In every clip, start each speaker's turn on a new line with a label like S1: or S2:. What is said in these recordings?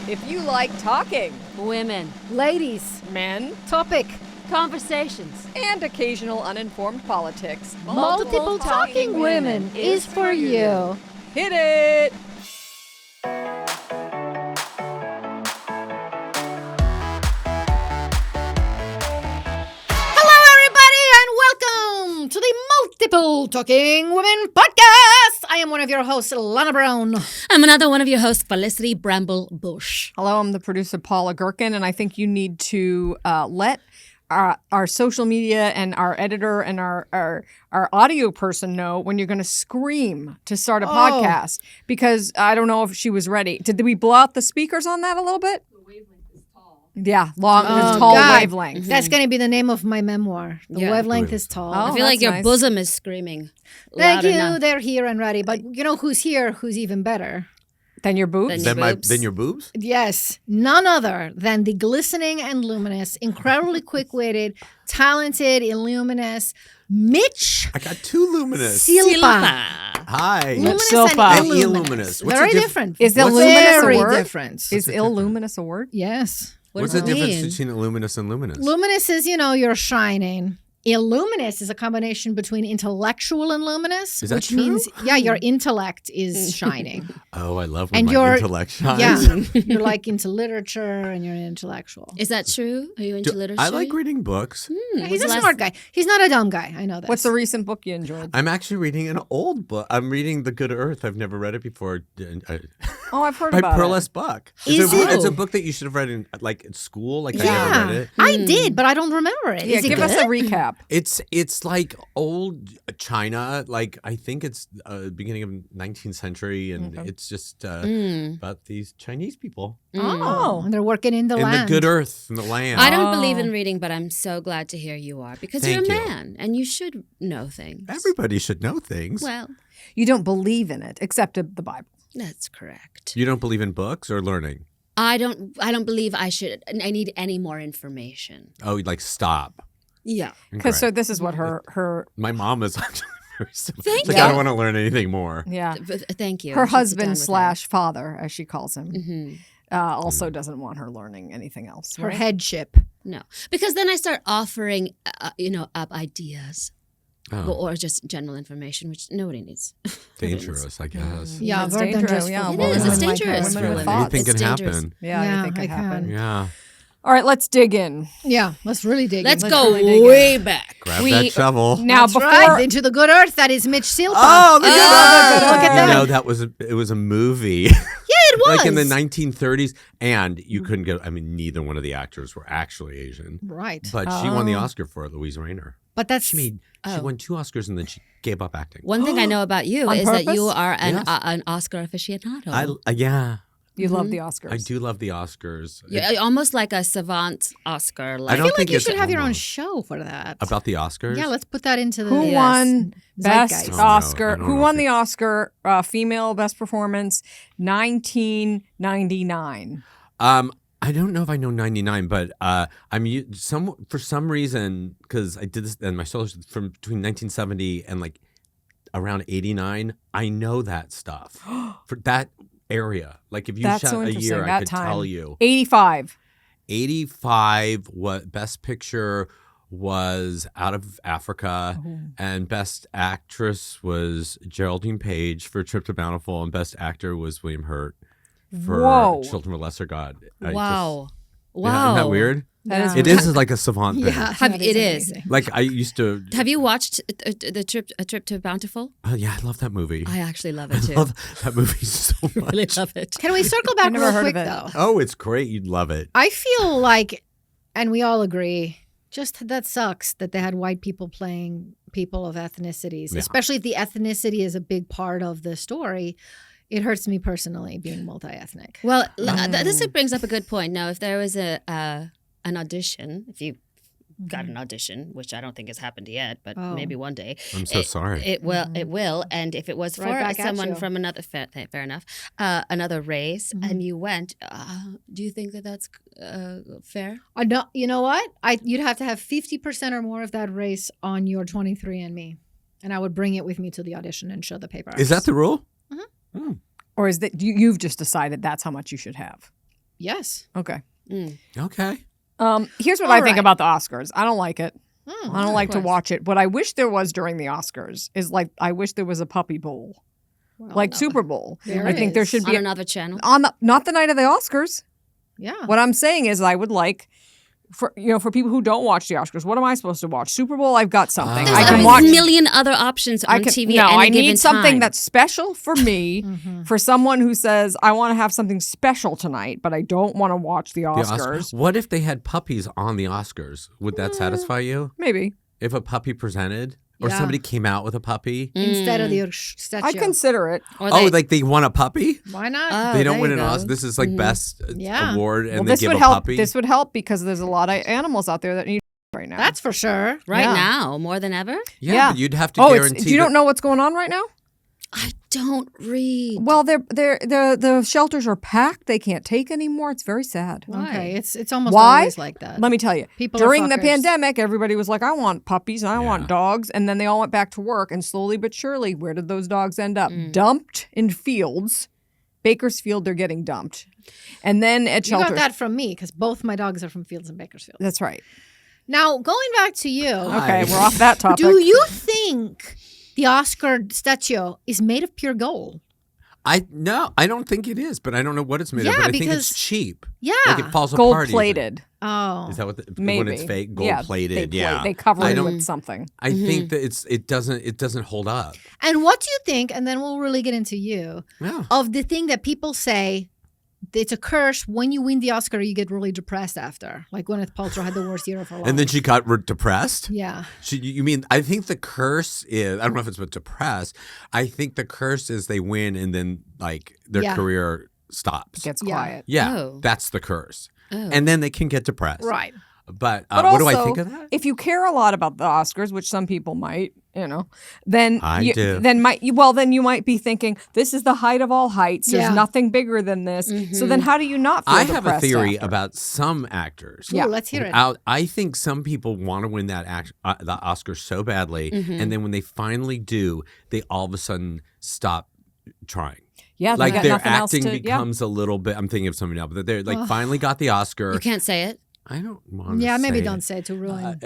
S1: If you like talking,
S2: Women.
S3: Ladies,
S1: men,
S3: topic,
S2: Conversations.
S1: and occasional uninformed politics,
S3: multiple talking women is for you.
S1: Hit it!
S3: Hello, everybody, and welcome to the Multiple Talking Women podcast. I am one of your hosts, Lana Brown.
S2: I'm another one of your hosts, Felicity Bramble Bush.
S1: Hello, I'm the producer, Paula Gherkin, and I think you need to let our social media and our editor and our audio person know when you're going to scream to start a podcast, because I don't know if she was ready. Did we blow out the speakers on that a little bit? The wavelength is tall. Yeah, tall wavelength.
S3: Mm-hmm. That's going to be the name of my memoir. The wavelength is tall.
S1: Oh,
S2: I feel like
S1: that's
S2: your
S1: nice.
S2: bosom is screaming.
S3: Thank
S2: louder
S3: you.
S2: now.
S3: They're here and ready. But you know who's here? Who's even better?
S1: Then your boobs?
S2: Then
S4: Your boobs?
S3: Yes, none other than the glistening and luminous, incredibly quick-witted, talented, illuminous Mitch
S4: I got two luminous.
S3: SILPA.
S4: Hi.
S3: Luminous
S1: SILPA.
S3: and
S4: And
S3: illuminous.
S4: illuminous. What's
S3: Very
S4: the
S3: different.
S1: Is
S4: what's the-
S3: very
S1: illuminous a word?
S3: different.
S1: Is illuminous a word?
S3: Yes.
S4: What's
S2: does
S4: the
S2: it
S4: difference
S2: mean?
S4: between illuminous and luminous?
S3: Luminous is, you're shining. Illuminous is a combination between intellectual and luminous,
S4: Is that
S3: which
S4: true?
S3: means, your intellect is shining.
S4: Oh, I love when
S3: And
S4: my
S3: you're-
S4: intellect shines.
S3: Yeah, you're like into literature and you're an intellectual.
S2: Is that true? Are you into literature?
S4: I like reading books.
S3: Yeah, he's a smart guy. He's not a dumb guy. I know that.
S1: What's the recent book you enjoyed?
S4: I'm actually reading an old book. I'm reading The Good Earth. I've never read it before.
S1: Oh, I've heard
S4: By
S1: about
S4: Pearl
S1: it.
S4: S. Buck.
S3: Is
S4: It's a
S3: it?
S4: book that you should have read in school. Like I
S3: Yeah,
S4: never read it.
S3: I did, but I don't remember it.
S1: Yeah,
S3: Is it
S1: give
S3: good?
S1: us a recap.
S4: It's like old China. Like I think it's beginning of 19th century, and it's just about these Chinese people
S3: Oh, and they're working in the
S4: in
S3: land.
S4: the good earth, in the land.
S2: I don't believe
S1: Oh.
S2: in reading, but I'm so glad to hear you are, because
S4: Thank
S2: you're a
S4: you.
S2: man and you should know things.
S4: Everybody should know things.
S2: Well,
S1: You don't believe in it, except the Bible.
S2: that's correct.
S4: You don't believe in books or learning?
S2: I don't believe I need any more information.
S4: Oh, you'd like stop.
S2: Yeah.
S1: Because so
S4: Okay.
S1: this is what her
S4: My mom is actually very similar.
S2: Thank
S4: Like,
S2: you.
S4: I don't want to learn anything more.
S1: yeah
S2: Thank you.
S1: her
S2: I should sit down
S1: husband
S2: with her.
S1: / father, as she calls him,
S2: Mhm.
S1: also doesn't want her learning anything else.
S3: Her
S1: right?
S3: headship.
S2: No, because then I start offering, up ideas
S4: Oh,
S2: or just general information, which nobody needs.
S4: dangerous, I guess.
S3: Yeah,
S1: It's
S3: very
S1: dangerous.
S3: dangerous.
S1: Yeah,
S3: for
S2: It
S3: women
S2: is. It's
S3: like her.
S2: dangerous
S1: women
S2: for
S1: with
S2: women.
S1: thoughts.
S4: Anything
S2: It's
S4: can
S2: dangerous.
S4: happen.
S1: Yeah,
S3: Yeah,
S1: anything
S3: I
S1: can happen.
S3: can.
S4: Yeah.
S1: All right, let's dig in.
S3: Yeah, let's really dig
S2: Let's
S3: in.
S2: go
S1: really dig in.
S2: way back.
S4: Grab
S1: We-
S4: that shovel.
S1: Now,
S3: That's
S1: before
S3: right, into the good earth. That is Mitch SILPA.
S4: Oh, the good
S3: Oh,
S4: Earth.
S3: look at
S4: You
S3: that.
S4: know, it was a movie.
S3: Yeah, it was.
S4: Like in the 1930s, and you couldn't get. I mean, neither one of the actors were actually Asian,
S3: Right.
S4: but she won the
S1: Oh.
S4: Oscar for it, Louise Rayner.
S3: But that's
S4: She won 2 Oscars, and then she gave up acting.
S2: One thing I know about you
S1: On
S2: is that you
S1: purpose?
S2: are an
S4: Yes.
S2: an Oscar aficionado.
S4: Yeah,
S1: you love the Oscars.
S4: I do love the Oscars.
S2: You're almost like a savant Oscar.
S4: I
S2: Like,
S3: I
S4: don't
S3: feel like
S4: think
S3: you
S4: it's
S3: should have your own
S4: almost-
S3: show for that.
S4: About the Oscars.
S3: Yeah, let's put that into the
S1: Who
S2: Yes.
S1: won Best
S3: Zeitgeist.
S4: Oh, no,
S1: Oscar?
S4: I don't
S1: Who
S4: know
S1: won
S4: if
S1: the Oscar female best performance? 1999.
S4: I don't know if I know 99, but for some reason, because I did this and my solos from between 1970 and like around 89. I know that stuff for that area. Like if you
S1: That's
S4: shot
S1: so
S4: a
S1: interesting.
S4: year, I
S1: That
S4: could
S1: time.
S4: tell you.
S1: 85.
S4: 85. What Best Picture was Out of Africa, and Best Actress was Geraldine Page for Trip to Bountiful, and Best Actor was William Hurt for
S1: Whoa.
S4: Children of a Lesser God.
S2: wow,
S4: Yeah,
S2: wow.
S4: isn't that weird?
S1: That is
S4: It is like a savant thing.
S3: Yeah,
S2: Have-
S3: that
S2: it is.
S3: amazing.
S4: Like I used to.
S2: Have you watched the trip to Bountiful?
S4: Oh yeah, I love that movie.
S2: I actually love it too.
S4: love that movie so much.
S2: really love it.
S3: Can we circle back
S1: never
S3: real
S1: heard
S3: quick
S1: of it.
S3: though?
S4: Oh, it's great. You'd love it.
S3: I feel like, and we all agree, just that sucks that they had white people playing people of ethnicities,
S4: Yeah.
S3: especially if the ethnicity is a big part of the story. It hurts me personally being multi-ethnic.
S2: Well, this brings up a good point. Now, if there was an audition, if you got an audition, which I don't think has happened yet, but
S3: Oh.
S2: maybe one day.
S4: I'm so sorry.
S2: It will. It will. And if it was
S3: Right
S2: for
S3: back at
S2: someone
S3: you.
S2: from another, fair enough, another race, and you went, do you think that that's fair?
S3: No, you know what? You'd have to have 50% or more of that race on your 23andMe. And I would bring it with me to the audition and show the paper.
S4: Is that the rule?
S1: Or is that you've just decided that's how much you should have?
S3: Yes.
S1: Okay.
S4: Okay.
S1: Here's what
S3: All
S1: I think
S3: right.
S1: about the Oscars. I don't like it.
S3: Mm.
S1: I don't like to
S2: course.
S1: watch it. What I wish there was during the Oscars is like I wish there was a puppy bowl, like Super Bowl.
S3: There
S1: I think there
S3: is.
S1: should
S2: On
S1: be
S2: another channel.
S1: on the not the night of the Oscars.
S3: Yeah.
S1: What I'm saying is I would like for people who don't watch the Oscars. What am I supposed to watch? Super Bowl. I've got something.
S2: There's
S1: I can
S2: a
S1: watch.
S2: million other options on TV
S1: No,
S2: at any
S1: I
S2: given
S1: need something
S2: time.
S1: that's special for me, for someone who says I want to have something special tonight, but I don't want to watch the
S4: The
S1: Oscars.
S4: What if they had puppies on the Oscars? Would that satisfy you?
S1: Maybe
S4: If a puppy presented or
S3: Yeah.
S4: somebody came out with a puppy?
S3: Instead of the statue.
S1: I consider it.
S2: Or
S4: Oh,
S2: they-
S4: like they won a puppy?
S3: Why not?
S2: Oh,
S4: They don't
S2: there
S4: win
S2: you
S4: an
S2: go.
S4: Oscar. This is like best
S3: Yeah.
S4: award, and
S1: Well,
S4: they
S1: this
S4: give
S1: would
S4: a
S1: help.
S4: puppy.
S1: This would help because there's a lot of animals out there that need right now.
S3: That's for sure.
S2: right
S1: Yeah.
S2: now, more than ever.
S1: Yeah.
S4: But you'd have to
S1: oh,
S4: guarantee.
S1: you don't
S4: that-
S1: know what's going on right now?
S2: I don't read.
S1: Well, the shelters are packed. They can't take anymore. It's very sad.
S2: Why?
S3: Okay. It's almost
S1: Why?
S3: always like that.
S1: Let me tell you.
S3: People are
S1: During the
S3: fuckers.
S1: pandemic, everybody was like, "I want puppies and I want
S4: Yeah.
S1: dogs," and then they all went back to work. And slowly but surely, where did those dogs end up? Dumped in fields. Bakersfield, they're getting dumped, and then at
S3: You
S1: shelters.
S3: got that from me because both my dogs are from Fields and Bakersfield.
S1: That's right.
S3: Now, going back to you,
S1: Okay, we're off that topic.
S3: do you think the Oscar statue is made of pure gold?
S4: No, I don't think it is, but I don't know what it's made of.
S3: Yeah,
S4: But I think
S3: because-
S4: it's cheap.
S3: Yeah.
S4: Like it falls
S1: Gold
S4: apart. easily.
S1: plated?
S3: Oh.
S4: Is that what
S1: Maybe
S4: when it's fake? Gold
S1: Yeah,
S4: plated.
S1: They
S4: Yeah.
S1: they cover
S4: I
S1: it
S4: don't.
S1: with something.
S4: I think that it doesn't hold up.
S3: And what do you think, and then we'll really get into you,
S4: Yeah.
S3: of the thing that people say it's a curse when you win the Oscar, you get really depressed after. Like Gwyneth Paltrow had the worst year of her life.
S4: And then she got depressed.
S3: Yeah.
S4: You mean? I think the curse is. I don't know if it's about depressed. I think the curse is they win and then like their
S3: Yeah.
S4: career stops.
S1: Gets
S3: Yeah.
S1: quiet.
S4: Yeah,
S2: Oh.
S4: that's the curse.
S2: Oh.
S4: And then they can get depressed.
S3: Right.
S4: But,
S1: But
S4: what do
S1: also,
S4: I think of that?
S1: If you care a lot about the Oscars, which some people might, then
S4: I
S1: you,
S4: do.
S1: then you might be thinking this is the height of all heights. There's
S3: Yeah.
S1: nothing bigger than this. So then, how do you not feel
S4: I have a
S1: depressed
S4: theory
S1: after?
S4: about some actors.
S3: Ooh, let's hear it.
S4: I think some people want to win the Oscar so badly, and then when they finally do, they all of a sudden stop trying.
S1: Yeah, they
S4: Like
S1: got
S4: their
S1: nothing else
S4: acting
S1: to,
S4: becomes a little bit. I'm thinking of somebody else, but they're like finally got the Oscar.
S2: You can't say it.
S4: I don't want to.
S3: Yeah, maybe
S4: say
S3: don't
S4: it.
S3: say it to ruin.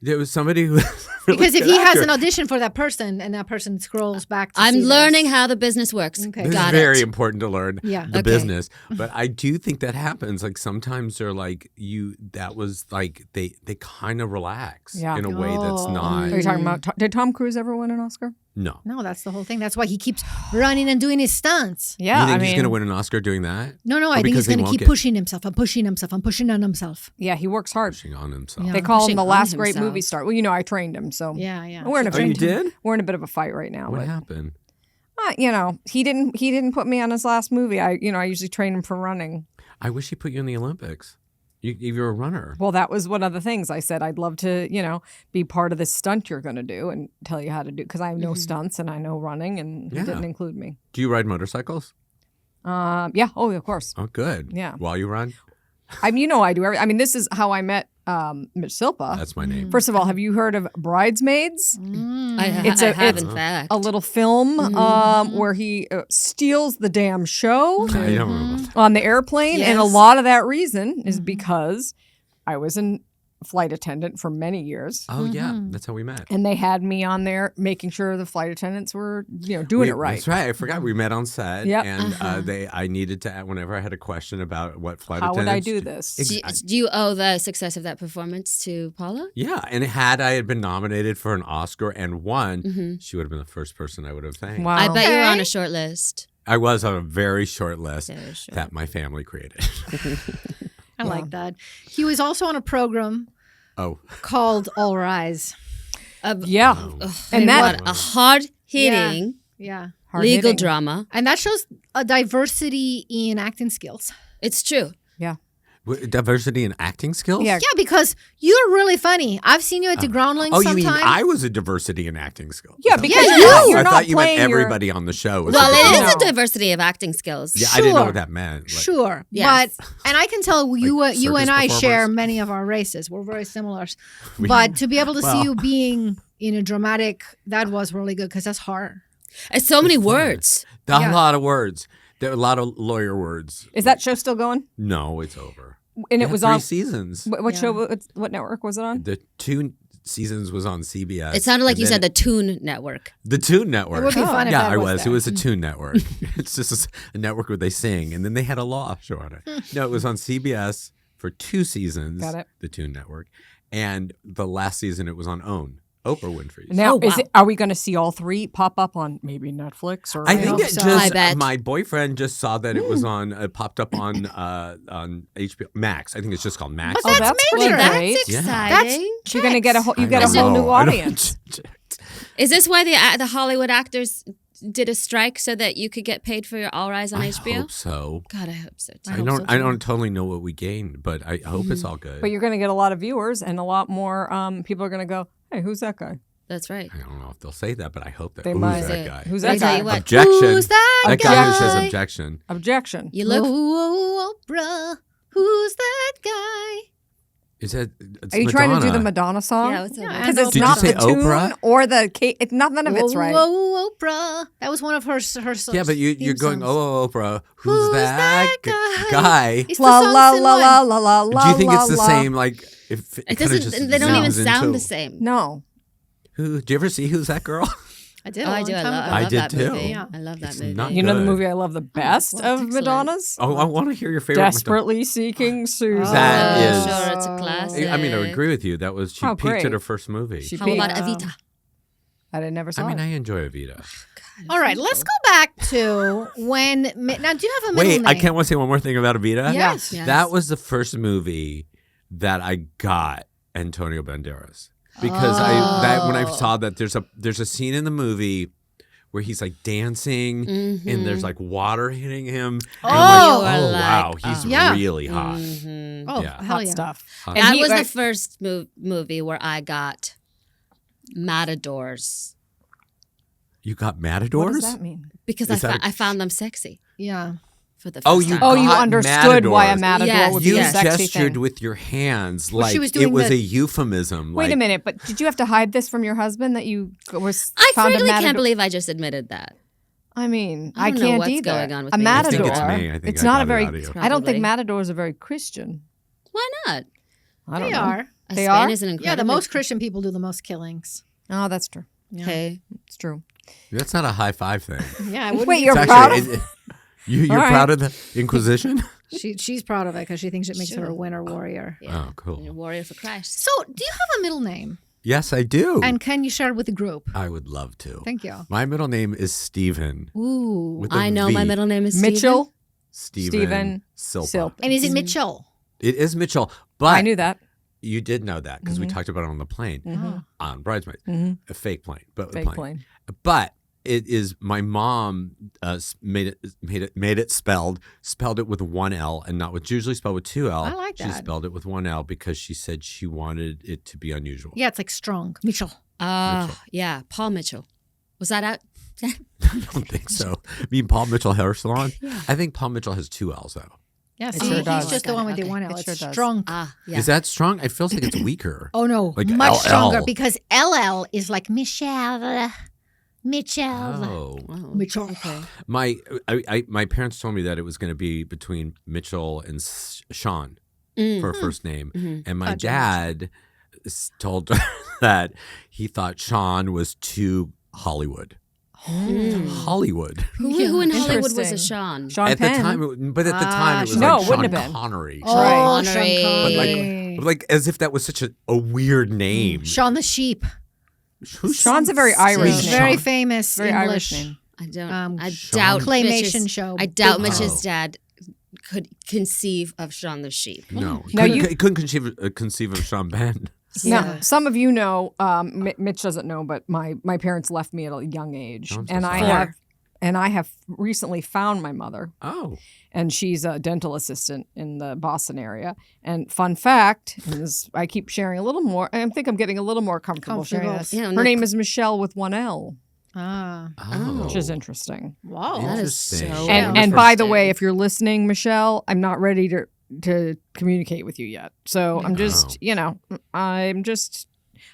S4: There was somebody who was really
S3: Because if
S4: good
S3: he has
S4: actor.
S3: an audition for that person and that person scrolls back to
S2: I'm
S3: see this-
S2: learning how the business works.
S3: Okay.
S4: This is
S2: Got
S4: very
S2: it.
S4: important to learn
S3: Yeah.
S4: the
S2: Okay.
S4: business. But I do think that happens. Like sometimes they're like that was like they kind of relax
S1: Yeah.
S4: in a way that's
S3: Oh.
S4: not.
S1: Are you talking about? Did Tom Cruise ever win an Oscar?
S4: No.
S3: No, that's the whole thing. That's why he keeps running and doing his stunts.
S1: Yeah,
S4: You think
S1: I
S4: he's
S1: mean,
S4: going to win an Oscar doing that?
S3: No,
S4: Or
S3: I think
S4: because
S3: he's going
S4: they
S3: to
S4: won't
S3: keep
S4: get-
S3: pushing himself and pushing himself and pushing on himself.
S1: Yeah, he works hard.
S4: Pushing on himself.
S3: Yeah.
S1: They call him
S2: Pushing
S1: the
S2: on
S1: last great
S2: himself.
S1: movie star. Well, I trained him, so
S3: Yeah.
S1: we're in a
S4: Oh, you
S1: bit-
S4: did?
S1: We're in a bit of a fight right now.
S4: What
S1: but,
S4: happened?
S1: he didn't put me on his last movie. I usually train him for running.
S4: I wish he put you in the Olympics. You're a runner.
S1: Well, that was one of the things I said. I'd love to, be part of this stunt you're going to do and tell you how to do because I have no stunts and I know running, and he
S4: Yeah.
S1: didn't include me.
S4: Do you ride motorcycles?
S1: Yeah. Oh, of course.
S4: Oh, good.
S1: Yeah.
S4: While you run?
S1: I do everything. This is how I met MITCH SILPA.
S4: That's my name.
S1: First of all, have you heard of Bridesmaids?
S2: I have,
S1: It's
S2: in fact.
S1: A little film where he steals the damn show
S4: I don't know.
S1: on the airplane. And a
S2: Yes.
S1: lot of that reason is because I was a flight attendant for many years.
S4: Oh, yeah. That's how we met.
S1: And they had me on there making sure the flight attendants were, doing it right.
S4: That's right. I forgot we met on set.
S1: Yep.
S4: And I needed to, whenever I had a question about what flight
S1: How would
S4: attendants.
S1: I do this?
S2: Do you owe the success of that performance to Paula?
S4: Yeah. And had I had been nominated for an Oscar and won, she would have been the first person I would have thanked.
S1: Wow.
S2: I bet you were on
S3: Okay.
S2: a short list.
S4: I was on a very short list
S2: Very short.
S4: that my family created.
S3: I like that. He was also on a program
S4: Oh.
S3: called All Rise.
S1: Yeah.
S2: And
S1: that-
S2: what a hard hitting
S3: Yeah.
S2: legal
S1: Hard-hitting.
S2: drama.
S3: And that shows a diversity in acting skills.
S2: It's true.
S1: Yeah.
S4: Diversity in acting skills?
S1: Yeah.
S3: Yeah, because you're really funny. I've seen you at the Groundlings
S4: Oh, you
S3: sometime.
S4: mean I was a diversity in acting skills?
S1: Yeah, because
S3: Yeah,
S1: you're
S4: I
S1: not
S4: thought you meant
S1: playing your-
S4: everybody on the show. Was
S2: Well,
S4: a
S2: it
S4: diversity.
S2: is
S1: No.
S2: a diversity of acting skills.
S4: Yeah, I didn't know
S3: Sure.
S4: what that meant. Like,
S3: Sure,
S2: Yes.
S3: and I can tell you
S4: Like
S3: you and
S4: circus
S3: I share
S4: performers?
S3: many of our races. We're very similar, but to be able to see you being in a dramatic, that was really good because that's hard.
S2: It's so many words.
S4: A
S3: Yeah.
S4: lot of words. There are a lot of lawyer words.
S1: Is that show still going?
S4: No, it's over.
S1: And it
S4: had
S1: was
S4: 3
S1: on
S4: seasons.
S1: what show? What network was it on?
S4: The 2 seasons was on CBS.
S2: It sounded like
S4: and
S2: you
S4: then
S2: said the Toon Network.
S4: the Toon Network.
S3: It would be fun if
S4: Yeah,
S3: that
S4: I
S3: was
S4: was. It
S3: there.
S4: was a Toon Network. It's just a network where they sing, and then they had a law show on it. No, it was on CBS for 2 seasons.
S1: Got it.
S4: The Toon Network, and the last season it was on OWN. Oprah Winfrey's.
S1: Now,
S2: wow.
S1: are we going to see all 3 pop up on maybe Netflix or?
S4: I think
S3: hope
S4: it
S3: so.
S2: I
S4: just
S2: bet.
S4: my boyfriend just saw that it was on. It popped up on HBO Max. I think it's just called Max.
S3: But that's
S1: pretty
S3: major.
S2: Well,
S1: great.
S2: that's
S4: Yeah.
S2: exciting.
S1: You're going to get a whole, you
S4: I
S1: get a
S4: don't
S1: whole new
S4: know. I don't-
S1: audience.
S2: Is this why the Hollywood actors did a strike so that you could get paid for your All Rise on
S4: I
S2: HBO?
S4: hope so.
S2: God, I hope so too.
S3: I
S4: I
S3: hope
S4: don't.
S3: so,
S4: I
S3: too.
S4: don't totally know what we gained, but I hope it's all good.
S1: But you're going to get a lot of viewers and a lot more people are going to go, hey, who's that guy?
S2: That's right.
S4: I don't know if they'll say that, but I hope that.
S1: They
S4: Who's
S1: might.
S4: that guy?
S1: Who's
S2: Let
S1: that
S2: me tell
S1: guy?
S2: you what.
S4: Objection.
S3: Who's that
S4: That guy who says
S3: guy?
S4: objection.
S1: Objection.
S2: You look.
S3: Oh, Oprah. Who's that guy?
S4: Is that? It's
S1: Are you trying to do the
S4: Madonna.
S1: Madonna song?
S2: Yeah, what's up?
S3: Yeah,
S1: Because
S3: I know
S1: it's
S4: Did you
S1: not
S4: say
S1: the tune
S4: Oprah?
S1: or the it's not none of it's right.
S3: Whoa, Oprah. That was one of her
S4: Yeah, but you're
S3: theme
S4: going.
S3: songs.
S4: Oh, Oprah. Who's,
S3: Who's
S4: that
S3: that
S4: guy?
S3: It's the
S1: La
S3: song
S1: la
S3: Sin
S1: la
S3: One.
S1: la la la la.
S4: Do you think it's the
S1: la.
S4: same? Like if
S2: It
S4: kinda
S2: doesn't.
S4: just
S2: They don't even
S4: zooms
S2: sound
S4: into-
S2: the same.
S1: No.
S4: Who? Do you ever see Who's That Girl?
S3: I did.
S2: Oh, I do. I love
S4: I did
S2: that
S4: too.
S2: movie.
S3: Yeah.
S2: I love that
S4: It's
S2: movie.
S4: not
S1: You know the
S4: Good.
S1: movie I love the best
S2: well,
S1: of
S2: excellent.
S1: Madonna's?
S4: Oh, I want to hear your favorite.
S1: Desperately Seeking Susan.
S4: That
S2: Oh,
S4: is-
S2: sure, it's a classic.
S4: I mean, I agree with you. That was she
S1: Oh,
S4: peaked
S1: great.
S4: at her first movie.
S1: She
S2: How
S1: peaked.
S2: about Evita?
S1: I didn't never saw
S4: I mean,
S1: it.
S4: I enjoy Evita.
S3: All right, let's go back to when. Now, do you have a middle
S4: Wait,
S3: name?
S4: I can't want to say one more thing about Evita.
S3: Yes.
S2: Yes.
S4: That was the first movie that I got Antonio Banderas because when I saw that there's a scene in the movie where he's like dancing and there's like water hitting him. And
S3: Oh.
S4: I'm
S2: You were
S4: like, wow,
S2: like,
S4: he's
S3: yeah.
S4: really hot.
S2: Mhm.
S3: Oh,
S4: Yeah.
S3: hell
S1: Hot
S3: yeah.
S1: stuff.
S4: Hot.
S1: And
S2: That
S1: he-
S2: was the first movie where I got matadors
S4: You got
S1: What
S4: matadors?
S1: does that mean?
S2: because
S4: Is that
S2: I found them sexy
S3: Yeah.
S2: for the first
S4: Oh, you
S2: time.
S1: Oh, you
S4: got
S1: understood why a
S4: matadors.
S1: matador
S2: Yes,
S1: would
S4: You
S1: be a
S2: yes.
S1: sexy
S4: gestured
S1: thing.
S4: with your hands
S3: Well, she
S4: like
S3: was
S4: it
S3: doing
S4: was
S3: the-
S4: a euphemism.
S1: Wait
S4: like,
S1: a minute, but did you have to hide this from your husband that you was
S2: I
S1: found a
S2: frankly
S1: matador?
S2: can't believe I just admitted that.
S1: I
S2: I
S1: mean,
S2: don't
S1: I
S2: know
S1: can't
S2: what's
S1: either.
S2: going on with
S1: a
S2: me. I
S1: matador.
S2: think
S4: it's me. I think
S1: it's
S4: I
S1: not
S4: got
S1: a
S4: it
S1: very.
S4: out of you.
S1: I don't think
S2: Probably.
S1: matadors are very Christian.
S2: Why not?
S1: I don't
S3: They
S1: know.
S3: are.
S1: They
S2: Spain
S1: are?
S2: is an
S3: Yeah, the
S2: incredible.
S3: most Christian people do the most killings.
S1: Oh, that's true.
S3: Yeah.
S2: Hey,
S1: It's true.
S4: That's not a high five thing.
S3: Yeah, I wouldn't
S1: Wait,
S3: be
S1: you're
S4: It's
S1: proud
S4: actually-
S1: of?
S4: You're
S1: All right.
S4: proud of the Inquisition?
S3: She's proud of it because she thinks it makes her a
S2: Sure.
S3: winner warrior.
S2: yeah.
S4: Oh, cool.
S2: You're a warrior for Christ.
S3: So, do you have a middle name?
S4: Yes, I do.
S3: And can you share it with the group?
S4: I would love to.
S3: Thank you.
S4: My middle name is Stephen.
S3: Ooh.
S4: With a
S2: I know
S4: V.
S2: my middle name is
S1: Mitchell
S4: Stephen Silpa.
S1: Silpa.
S3: And is it Mitchell?
S4: It is Mitchell, but
S1: I knew that.
S4: you did know that because we talked about it on the plane, on Bridesmaids, a fake plane, but the
S1: Fake plane.
S4: But it is my mom made it spelled it with one L and not with usually spelled with two L.
S3: I like
S4: She
S3: that.
S4: spelled it with one L because she said she wanted it to be unusual.
S3: Yeah, it's like strong. Mitchell.
S2: Yeah, Paul Mitchell. Was that out?
S4: I don't think so. You mean Paul Mitchell Hair Salon? I think Paul Mitchell has two L's though.
S3: Yeah,
S1: It
S3: see,
S1: sure
S3: he's
S1: does.
S3: just the one with the
S2: Okay.
S3: one L.
S1: It
S3: It's
S1: sure does.
S3: strong.
S2: Yeah.
S4: Is that strong? It feels like it's weaker.
S3: Oh no,
S4: Like
S3: much
S4: LL.
S3: stronger because LL is like Michelle. Mitchell.
S4: Oh.
S2: Wow.
S3: Mitchell.
S2: Okay.
S4: My parents told me that it was going to be between Mitchell and Sean for a first name, and my
S3: Oh,
S4: dad told her that he thought Sean was too Hollywood. Hollywood.
S2: Who in Hollywood was a
S1: Interesting.
S2: Sean?
S1: Sean
S4: At
S1: Penn.
S4: the time, but at the time it was
S1: No,
S4: like
S1: it wouldn't
S4: Sean
S1: have been.
S4: Connery.
S3: Oh,
S2: Right.
S3: Sean
S2: Connery.
S3: Connery.
S4: But like as if that was such a weird name.
S3: Sean the Sheep.
S4: Who's
S1: Sean's a very Irish
S3: He's
S1: name.
S3: very
S4: Sean?
S3: famous
S1: Very
S3: English
S1: Irish name.
S2: I don't. I
S4: Sean.
S2: doubt
S3: claymation
S2: Mitch's-
S3: show.
S2: I doubt
S3: Big
S2: Mitch's
S4: time.
S2: dad could conceive of Sean the Sheep.
S4: No,
S1: No,
S4: he couldn't conceive of Sean Penn.
S1: Now, some of you know, Mitch doesn't know, but my parents left me at a young age,
S4: Oh, I'm so
S1: and
S4: sorry.
S1: I have recently found my mother,
S4: Oh,
S1: and she's a dental assistant in the Boston area. And fun fact, and this, I keep sharing a little more. I think I'm getting a little more comfortable sharing
S3: Comfortable.
S1: this.
S2: Yeah,
S1: Her
S2: no-
S1: name is Michelle with one L,
S3: Ah.
S4: oh,
S1: which is interesting.
S3: Wow.
S2: That is
S4: Interesting.
S2: so
S1: And by the
S2: interesting.
S1: way, if you're listening, Michelle, I'm not ready to communicate with you yet. So I'm just,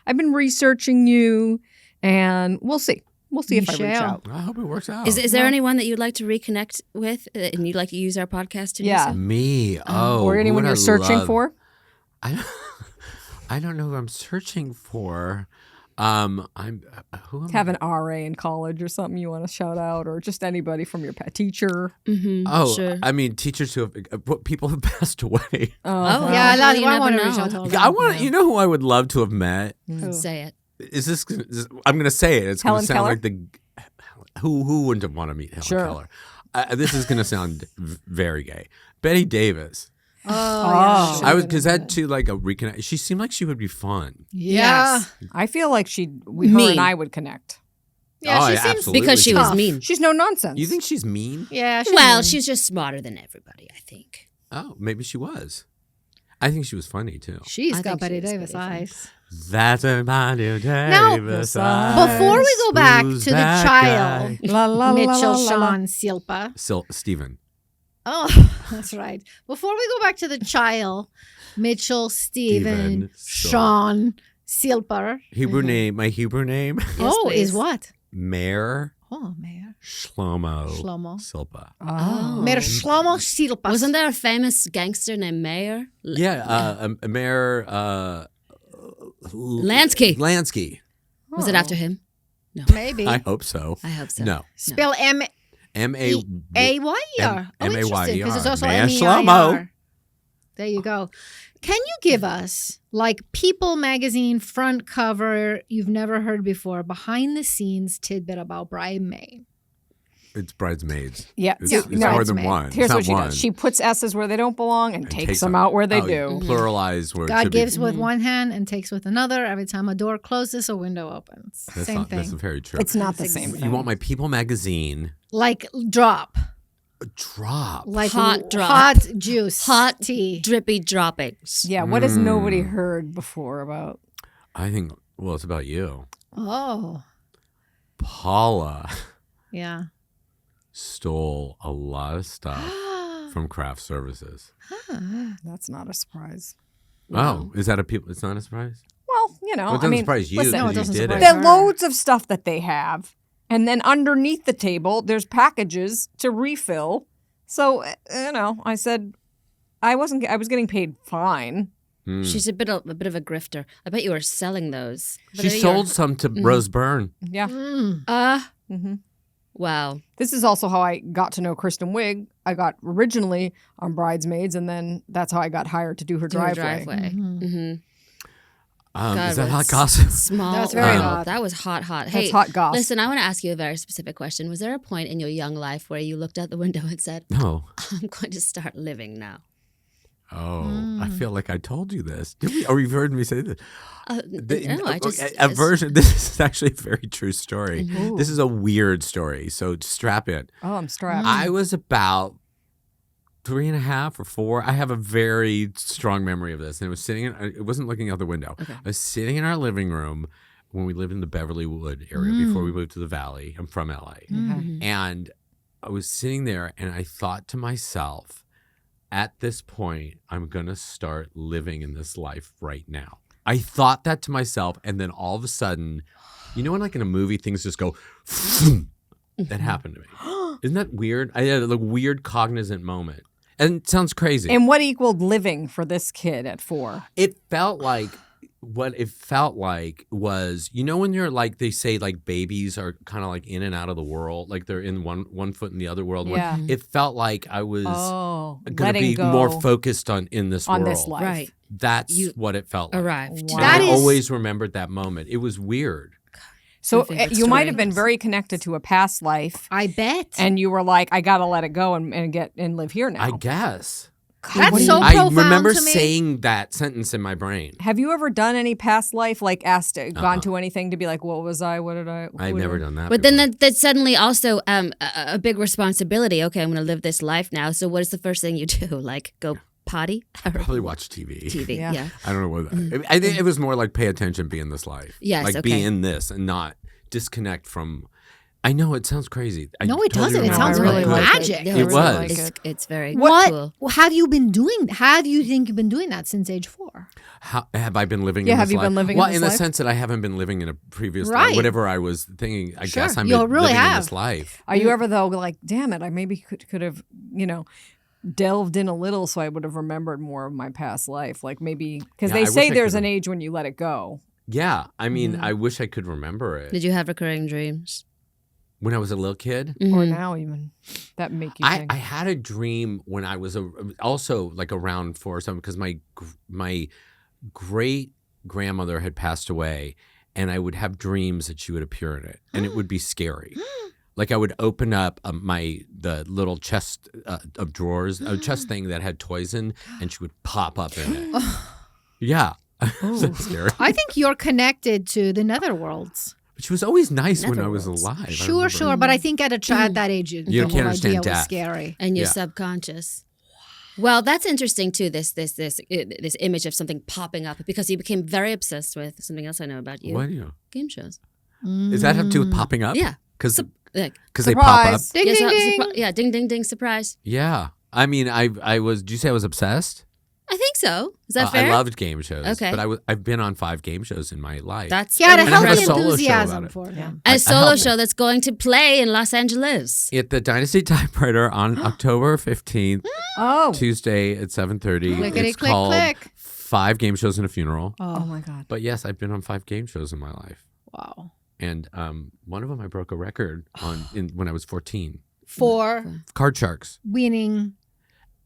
S1: I've been researching you, and we'll see. We'll see if I reach
S3: Michelle.
S1: out.
S4: I hope it works out.
S2: Is there anyone that you'd like to reconnect with and you'd like to use our podcast to
S1: Yeah.
S2: do so?
S4: Me?
S1: Or
S4: who
S1: anyone
S4: would
S1: you're
S4: I
S1: searching
S4: love?
S1: for?
S4: I don't know who I'm searching for. Who am
S1: Have
S4: I?
S1: an RA in college or something you want to shout out, or just anybody from your teacher.
S2: Mm-hmm.
S4: Oh,
S2: sure.
S4: I mean, teachers who have people who passed away.
S2: Oh,
S3: Yeah,
S2: well, you
S3: I
S2: never
S3: want to
S2: know.
S3: reach out to all
S4: I
S3: them.
S4: want.
S3: Yeah.
S4: You know who I would love to have met?
S1: Who?
S2: Say it.
S4: Is this? I'm going to say it. It's going
S1: Helen
S4: to sound
S1: Keller?
S4: like the. Who wouldn't have want to meet Helen
S1: Sure.
S4: Keller? This is going to sound very gay. Betty Davis.
S3: Oh,
S4: I was because that too like a reconnect. She seemed like she would be fun.
S3: yeah.
S2: Yes.
S1: I feel like her
S2: Mean.
S1: and I would connect.
S3: Yeah,
S4: Oh,
S3: she
S4: yeah,
S3: seems
S4: absolutely.
S2: Because she was
S3: tough.
S2: mean.
S1: She's no nonsense.
S4: You think she's mean?
S3: Yeah,
S2: Well, she's just smarter than everybody, I think.
S4: Oh, maybe she was. I think she was funny too.
S3: she's
S2: I
S3: got
S2: think she
S3: Betty
S2: is
S3: Davis
S2: pretty funny.
S3: eyes.
S4: That's a Betty
S3: Now,
S4: Davis.
S3: Before we go back
S4: Who's
S3: to the
S4: that
S3: child,
S4: guy?
S1: La, la, la,
S3: Mitchell,
S1: la, la, la.
S3: Sean, Silpa.
S4: Steven.
S3: Oh, that's right. Before we go back to the child, Mitchell, Steven,
S4: Steven,
S3: Sean, Silpa.
S4: Hebrew name. My Hebrew name.
S3: Oh,
S2: please.
S3: is what?
S4: Mayor
S3: Oh, Mayor
S4: Shlomo.
S3: Shlomo.
S4: Silpa.
S1: Oh.
S3: Mayor Shlomo Silpa.
S2: Wasn't there a famous gangster named Mayor?
S4: Yeah, Mayor
S2: Lansky.
S4: Lansky.
S2: Was it after him?
S3: Maybe.
S4: I hope so.
S2: I hope so.
S4: No.
S3: Spell
S4: M-A.
S3: M-A-Y-E-R. Oh, interesting, because it's also
S4: Mayor
S3: M-E-I-R.
S4: Shlomo.
S3: There you go. Can you give us, like People magazine front cover you've never heard before, behind the scenes tidbit about Bridesmaid?
S4: It's bridesmaids.
S1: Yeah.
S4: It's,
S3: Yeah,
S4: it's more than
S3: bridesmaid.
S4: one.
S1: Here's
S4: it's
S1: what
S4: not
S1: she
S4: one.
S1: does. She puts S's where they don't belong and takes
S4: takes
S1: them out where they
S4: Oh,
S1: do.
S4: Pluralize where it
S3: God
S4: should
S3: gives
S4: be.
S3: with one hand and takes with another. Every time a door closes, a window opens.
S4: That's
S3: Same
S4: not,
S3: thing.
S4: That's very true.
S1: It's not the same
S4: You
S1: thing.
S4: want my People magazine
S3: Like drop.
S4: drop.
S3: Like
S2: Hot drop.
S3: Hot juice.
S2: Hot
S3: tea.
S2: drippy droppings.
S1: Yeah, what has nobody heard before about?
S4: I think, well, it's about you.
S3: Oh,
S4: Paula
S3: yeah.
S4: stole a lot of stuff from craft services.
S1: That's not a surprise.
S4: Oh, is that a people? It's not a surprise?
S1: Well, you know,
S4: Well, it
S1: I
S4: doesn't
S1: mean,
S4: surprise you
S1: listen,
S3: No, it
S4: because
S3: doesn't
S4: you did
S3: surprise
S4: it.
S1: there
S3: her.
S1: are loads of stuff that they have, and then underneath the table, there's packages to refill. So you know, I said, I was getting paid fine.
S4: Mm.
S2: She's a bit of a grifter. I bet you were selling those. But
S4: She
S2: there you
S4: sold
S2: are.
S4: some to Rose Byrne.
S1: Yeah.
S3: Mm.
S1: hmm
S2: Wow.
S1: This is also how I got to know Kristen Wiig. I got originally on Bridesmaids, and then that's how I got hired to do her
S2: To her
S1: driveway.
S2: Mm-hmm.
S4: Is that hot
S2: was
S4: gossip?
S2: Small.
S3: That was very
S2: world.
S3: hot.
S2: That was hot.
S1: That's
S2: Hey,
S1: hot goss.
S2: listen, I want to ask you a very specific question. Was there a point in your young life where you looked out the window and said,
S4: No.
S2: I'm going to start living now?
S4: Oh, I feel like I told you this. Did we, or you've heard me say this?
S2: No, I just...
S4: a version. This is actually a very true story.
S1: Ooh.
S4: This is a weird story, so strap in.
S1: Oh, I'm strapped.
S4: I was about 3.5 or 4. I have a very strong memory of this, and it was sitting. It wasn't looking out the window.
S2: Okay.
S4: I was sitting in our living room when we lived in the Beverly Wood area before we moved to the Valley. I'm from LA, and I was sitting there, and I thought to myself, at this point, I'm gonna start living in this life right now. I thought that to myself, and then all of a sudden, you know when like in a movie things just go, that happened to me. Isn't that weird? I had a weird cognizant moment. And it sounds crazy.
S1: And what equaled living for this kid at 4?
S4: It felt like what it felt like was, you know, when you're like, they say like babies are kind of like in and out of the world, like they're in one foot in the other world.
S1: Yeah.
S4: It felt like I was
S1: Oh,
S4: going to
S1: letting
S4: be
S1: go
S4: more focused on in this
S1: on
S4: world.
S1: this life.
S2: Right.
S4: That's
S2: You
S4: what it felt like.
S2: Arrived.
S1: Wow.
S4: And
S3: That
S4: I
S3: is-
S4: always remembered that moment. It was weird.
S1: So
S2: My favorite
S1: you might
S2: story.
S1: have been very connected to a past life,
S3: I bet.
S1: and you were like, I gotta let it go and live here now.
S4: I guess.
S3: That's so
S4: I
S3: profound
S4: remember
S3: to me.
S4: saying that sentence in my brain.
S1: Have you ever done any past life, like gone
S4: Uh-uh.
S1: to anything to be like, what was I? What did I?
S4: I've
S1: who
S4: never
S1: did I-"
S4: done that.
S2: But then
S4: before.
S2: that's suddenly also a big responsibility. Okay, I'm going to live this life now. So what is the first thing you do? Like go potty?
S4: Probably watch TV.
S2: TV,
S1: Yeah.
S2: yeah.
S4: I don't know what. I think it was more like pay attention, be in this life.
S2: Yes,
S4: like
S2: okay.
S4: be in this and not disconnect from. I know it sounds crazy. I
S3: No, it
S4: totally
S3: doesn't. It
S4: remember
S3: sounds
S4: it
S3: really
S4: good.
S3: magic.
S2: Yeah,
S4: It was.
S1: like it.
S2: It's very
S3: What
S2: cool.
S3: have you been doing? How do you think you've been doing that since age 4?
S4: How have I been living?
S1: Yeah,
S4: in
S1: have
S4: this
S1: you
S4: life?
S1: been living
S4: well,
S1: in this
S4: the
S1: life?
S4: sense that I haven't been living in a previous
S3: Right.
S4: life, whatever I was thinking. I
S3: Sure.
S4: guess I'm
S3: You really
S4: living in
S3: have.
S4: this life.
S1: Are you ever though like, damn it, I maybe could have, delved in a little so I would have remembered more of my past life. Like maybe because
S4: Yeah,
S1: they
S4: I
S1: say
S4: wish I
S1: there's
S4: could
S1: an
S4: have-
S1: age when you let it go.
S4: Yeah, I mean,
S1: Mhm.
S4: I wish I could remember it.
S2: Did you have recurring dreams?
S4: When I was a little kid,
S1: Or
S2: Mhm.
S1: now even that make you
S4: I
S1: think.
S4: had a dream when I was also like around 4 or something because my great grandmother had passed away, and I would have dreams that she would appear in it, and it would be scary. Like I would open up the little chest of drawers, a chest thing that had toys in, and she would pop up in it. Yeah, that's scary.
S3: I think you're connected to the netherworlds.
S4: But she was always nice when I was
S2: Netherworlds.
S4: alive. I
S3: Sure,
S4: remember.
S3: sure. But I think at that age,
S4: You
S3: the
S4: can't
S3: whole
S4: understand
S3: idea was
S4: death.
S3: scary.
S2: And your
S4: Yeah.
S2: subconscious. Well, that's interesting too. This image of something popping up because you became very obsessed with something else I know about you.
S4: What do you?
S2: Game shows.
S4: Does that have to do with popping up?
S2: Yeah.
S4: because
S2: Like,
S4: they pop up.
S1: Surprise.
S3: Ding,
S2: yeah,
S3: ding, ding.
S2: yeah, ding, ding, ding, surprise.
S4: Yeah, I mean, I was. Did you say I was obsessed?
S2: I think so. Is that fair?
S4: I loved game shows.
S2: Okay.
S4: but I've been on 5 game shows in my life.
S2: That's
S3: He had a
S4: And I have a
S3: healthy
S4: solo show
S3: enthusiasm
S4: about it.
S3: for him.
S2: a solo
S4: helped.
S2: show that's going to play in Los Angeles.
S4: At the Dynasty Typewriter on October 15th,
S1: Oh.
S4: Tuesday at 7:30.
S3: Clickety,
S4: It's
S3: click,
S4: called
S3: click.
S4: 5 Game Shows and a Funeral.
S1: Oh my God.
S4: But yes, I've been on 5 game shows in my life,
S3: Wow.
S4: and one of them I broke a record on when I was 14.
S3: For
S4: Card Sharks.
S3: winning.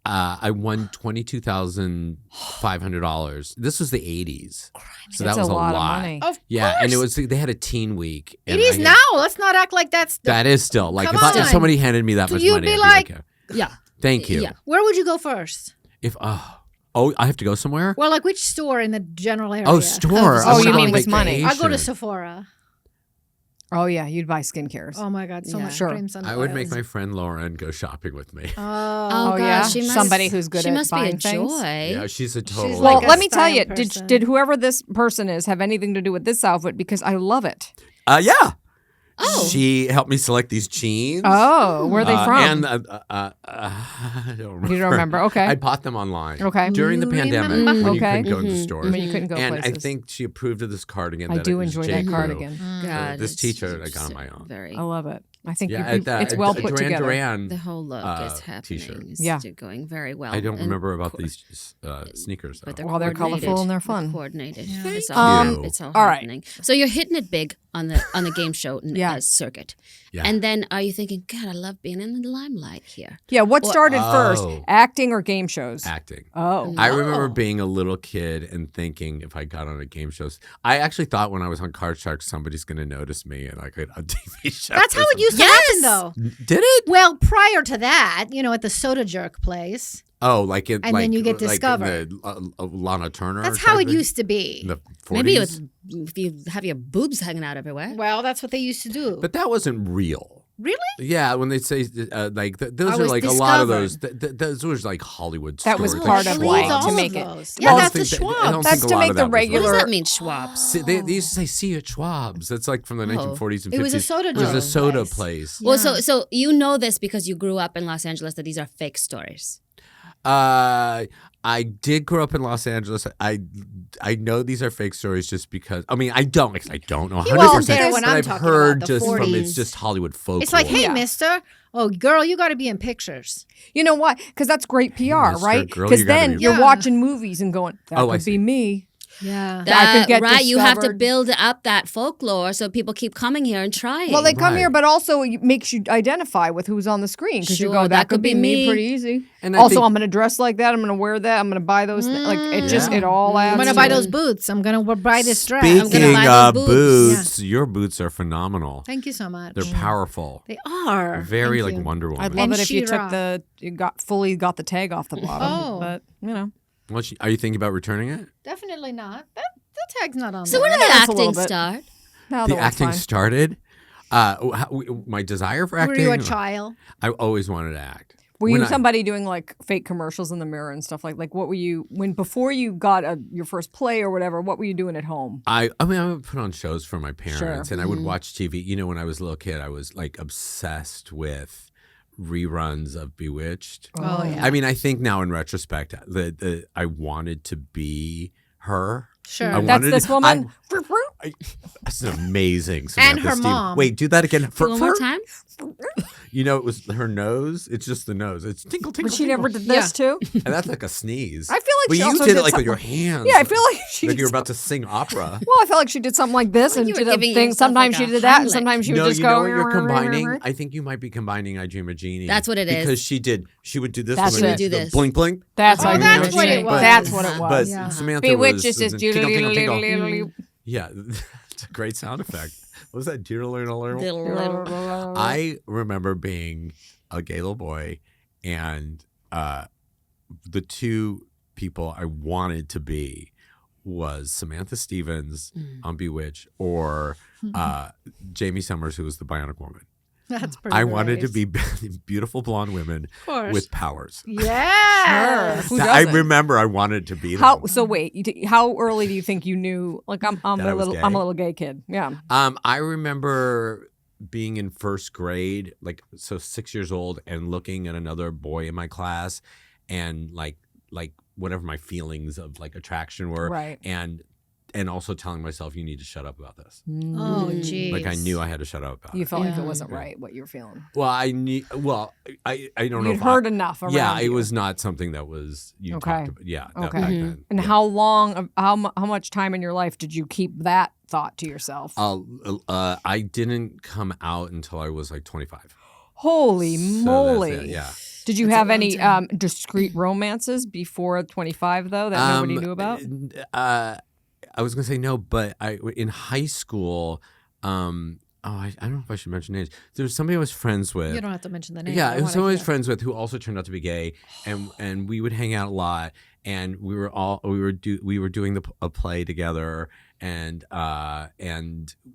S4: I won $22,500. This was the 80s, so
S1: That's
S4: that was
S1: a lot of
S4: lot.
S1: money.
S3: Of
S4: Yeah,
S3: course.
S4: and it was they had a teen week.
S3: It
S4: and
S3: is
S4: I had-
S3: now. Let's not act like that's the.
S4: That is still like
S3: Come
S4: if
S3: on.
S4: somebody handed me that
S3: So
S4: much
S3: you'd
S4: money,
S3: be
S4: I'd
S3: like-
S4: be like,
S2: Yeah.
S4: "Thank you."
S2: Yeah.
S3: Where would you go first?
S4: If I have to go somewhere.
S3: Well, like which store in the general area?
S4: Oh, store.
S1: Oh,
S4: I
S1: you
S4: went
S1: mean
S4: on
S1: with money.
S3: I go to
S4: vacation.
S3: Sephora.
S1: Oh yeah, you'd buy skincare.
S3: Oh my God, so
S2: Yeah.
S3: much
S1: Sure.
S3: creams and
S4: I would make
S3: oils.
S4: my friend Lauren go shopping with me.
S3: Oh,
S2: Oh,
S1: Oh,
S2: God,
S1: yeah?
S2: she must,
S1: Somebody who's good
S2: she
S1: at
S2: must
S1: buying
S2: be a
S1: things?
S2: joy.
S4: Yeah, she's a total.
S1: Well,
S3: like a
S1: let me tell
S3: style
S1: you,
S3: person.
S1: did whoever this person is have anything to do with this outfit? Because I love it.
S4: Yeah.
S2: Oh.
S4: She helped me select these jeans.
S1: Oh, where are they from?
S4: And I don't remember.
S1: You don't remember? Okay.
S4: I bought them online.
S1: Okay.
S4: During the
S3: You
S4: pandemic,
S3: remember?
S4: when you
S1: Okay.
S4: couldn't go into
S2: Mhm.
S4: stores.
S1: When you couldn't go
S4: And
S1: places.
S4: I think she approved of this cardigan.
S1: I
S4: that
S1: do
S4: it was
S1: enjoy
S4: J.
S1: that
S4: Crew.
S1: cardigan.
S2: God,
S4: this
S2: it's
S4: t-shirt I
S2: just
S4: got on my own.
S2: Very.
S1: I love it. I think
S4: Yeah,
S1: it's well put
S4: Duran
S1: together.
S4: Duran.
S2: The whole look is happening.
S4: T-shirt.
S2: It's
S1: Yeah.
S2: going very well.
S4: I don't
S2: And
S4: remember about
S2: co-
S4: these sneakers. Though.
S2: But they're
S1: Well, they're
S2: coordinated.
S1: colorful and they're fun.
S2: Coordinated.
S3: Yeah.
S2: It's
S4: Thank
S2: all,
S4: you.
S2: it's all
S1: All right.
S2: happening. So you're hitting it big on the game show
S1: Yeah.
S2: circuit.
S4: Yeah.
S2: And then are you thinking, God, I love being in the limelight here?
S1: Yeah, what
S2: Or-
S1: started first?
S4: Oh.
S1: Acting or game shows?
S4: Acting.
S1: Oh.
S4: I remember
S3: Oh.
S4: being a little kid and thinking if I got on a game show, I actually thought when I was on Card Sharks somebody's going to notice me and I could on TV show.
S3: That's how it used to
S2: Yes!
S3: happen, though.
S4: Did it?
S3: Well, prior to that, at the Soda Jerk place,
S4: Oh, like it.
S3: And
S4: like,
S3: then you get
S4: like in
S3: discovered.
S4: the, Lana Turner.
S3: that's
S4: type
S3: how it
S4: thing?
S3: used to be.
S4: In the 40s.
S2: Maybe if you have your boobs hanging out everywhere.
S3: Well, that's what they used to do.
S4: But that wasn't real.
S3: Really?
S4: Yeah, when they say like those
S3: I
S4: are
S3: was
S4: like a lot of
S3: discovered.
S4: those. Those were like Hollywood.
S1: That was
S4: stories.
S1: part
S3: I
S1: of
S3: believe
S1: like
S3: all
S1: to
S3: of
S1: make it.
S3: those.
S4: I
S3: Yeah,
S4: don't
S3: that's the
S4: think that- I
S3: Schwab.
S4: don't
S1: That's
S4: think a
S1: to
S4: lot
S1: make
S4: of
S1: the
S4: that was
S2: What
S1: regular-
S2: does that mean, Schwabs?
S4: See, they used to say "See you, Schwabs." That's like from the 1940s and 50s.
S3: It was a soda
S4: It was a
S3: jerk
S4: soda
S3: place.
S4: place.
S2: Well,
S3: Yeah.
S2: so you know this because you grew up in Los Angeles that these are fake stories.
S4: I did grow up in Los Angeles. I know these are fake stories just because. I mean, I don't know.
S3: He
S4: 100%,
S3: wasn't there when
S4: but
S3: I'm
S4: I've
S3: talking
S4: heard
S3: about the
S4: just from
S3: 40s.
S4: it's just Hollywood folklore.
S3: It's like, hey,
S1: Yeah.
S3: mister. Oh, girl, you got to be in pictures.
S1: You know what? Because that's great PR,
S4: Mr.
S1: right?
S4: Girl,
S1: Because
S4: you gotta
S1: then
S4: be-
S1: you're
S3: Yeah.
S1: watching movies and going, that
S4: Oh, I
S1: could
S4: see.
S1: be me.
S3: Yeah.
S1: I could get
S2: right. You have to
S1: discovered.
S2: build up that folklore so people keep coming here and trying.
S1: Well, they come
S4: Right.
S1: here, but also it makes you identify with who's on the screen because you
S2: Sure,
S1: go, that could be me pretty easy.
S4: And I
S1: Also,
S4: think-
S1: I'm going to dress like that. I'm going to wear that. I'm going to buy those. Like it just
S4: Yeah.
S1: it all adds.
S3: I'm going to
S1: to
S3: buy
S1: it.
S3: those boots. I'm going to buy this dress.
S2: gonna
S4: Speaking
S2: buy
S4: of
S2: those
S4: boots, your boots are phenomenal.
S3: Thank you so much.
S4: They're powerful.
S3: They are.
S4: Very
S3: Thank
S4: like
S3: you.
S4: Wonder Woman.
S1: I'd love
S3: And
S1: it if you
S3: She-Ra.
S1: took you got the tag off the bottom.
S3: Oh.
S1: But
S4: Are you thinking about returning it?
S3: Definitely not. The tag's not on
S2: so
S3: there.
S2: when did the
S1: That's a little
S2: acting
S1: bit.
S2: start?
S1: now
S4: The
S1: the one's
S4: acting
S1: fine.
S4: started. My desire for
S3: Were
S4: acting.
S3: you a child?
S4: I always wanted to act.
S1: Were
S4: When
S1: you
S4: I-
S1: somebody doing like fake commercials in the mirror and stuff like what were you before you got your first play or whatever? What were you doing at home?
S4: I mean, I would put on shows for my parents,
S1: Sure.
S4: and I would watch TV. You know, when I was a little kid, I was like obsessed with reruns of Bewitched.
S3: Oh, yeah.
S4: I mean, I think now in retrospect that I wanted to be her.
S3: Sure.
S4: I
S1: That's
S4: wanted
S1: this
S4: to-
S1: woman.
S4: That's amazing.
S3: And
S4: Samantha
S3: her
S4: Stevens.
S3: mom.
S4: Wait, do that again.
S2: One more time.
S4: You know, it was her nose. It's just the nose. It's tinkle, tinkle,
S1: But she
S4: tinkle.
S1: never did this too.
S4: And that's like a sneeze.
S1: I feel like
S4: but
S1: she
S4: you
S1: also
S4: did
S1: did
S4: it like with
S1: something-
S4: your hands.
S1: Yeah, I feel like she.
S4: Like
S1: did
S4: you were about to sing opera.
S1: Well, I felt like she did something like this and
S2: you were
S1: did a
S2: giving
S1: thing.
S2: yourself
S1: Sometimes
S2: like
S1: she
S2: a
S1: did that, and
S2: Heimlich.
S1: sometimes she would
S4: No,
S1: just
S4: you
S1: go.
S4: know what you're combining? I think you might be combining I Dream of Jeannie.
S2: That's what it is.
S4: Because she would do this.
S1: That's
S4: one,
S1: it.
S4: like
S2: She would do
S4: the
S2: this.
S4: Blink, blink.
S1: That's
S3: Oh,
S1: I
S3: that's
S1: Dream
S3: what
S1: of
S3: it
S1: Jeannie.
S3: was.
S1: That's what it
S2: But
S1: was.
S3: Yeah.
S4: Samantha
S1: Bewitches
S4: was
S1: just
S4: tinkle, tinkle, tinkle.
S1: doodle.
S4: Yeah, it's a great sound effect. What was that? Doodle.
S2: Little.
S4: I remember being a gay little boy, and the two people I wanted to be was Samantha Stevens on Bewitched or Jamie Summers, who was the Bionic Woman.
S3: That's pretty
S4: I wanted to
S3: great.
S4: be beautiful blonde women
S3: Of course.
S4: with powers.
S3: Yes.
S1: Who
S4: I
S1: doesn't?
S4: remember I wanted to be them.
S1: How? So wait. How early do you think you knew? Like I'm
S4: That I
S1: a
S4: was
S1: little.
S4: gay?
S1: I'm a little gay kid. Yeah.
S4: I remember being in first grade, like so 6 years old, and looking at another boy in my class, and like whatever my feelings of like attraction were,
S1: Right.
S4: and also telling myself you need to shut up about this.
S3: Oh, geez.
S4: Like I knew I had to shut up about
S1: You
S4: it.
S1: felt like
S3: Yeah.
S1: it wasn't right what you were feeling.
S4: Well, I knew. Well, I don't know.
S1: You'd
S4: if
S1: heard enough around
S4: Yeah, it
S1: you.
S4: was not something that was you
S1: Okay.
S4: talked about. Yeah.
S1: Okay.
S4: Back then.
S1: And
S4: yeah.
S1: how long? How much time in your life did you keep that thought to yourself?
S4: I didn't come out until I was like 25.
S1: Holy
S4: So that's
S1: moly!
S4: it, yeah.
S1: Did you
S2: That's a
S1: have
S2: long
S1: any
S2: time.
S1: discreet romances before 25 though that nobody knew about?
S4: I was gonna say no, but in high school, I don't know if I should mention names. There was somebody I was friends with.
S3: You don't have to mention the name.
S4: Yeah,
S3: I
S4: it was
S3: wanna
S4: someone I was
S3: hear.
S4: friends with who also turned out to be gay, and we would hang out a lot, and we were doing a play together, and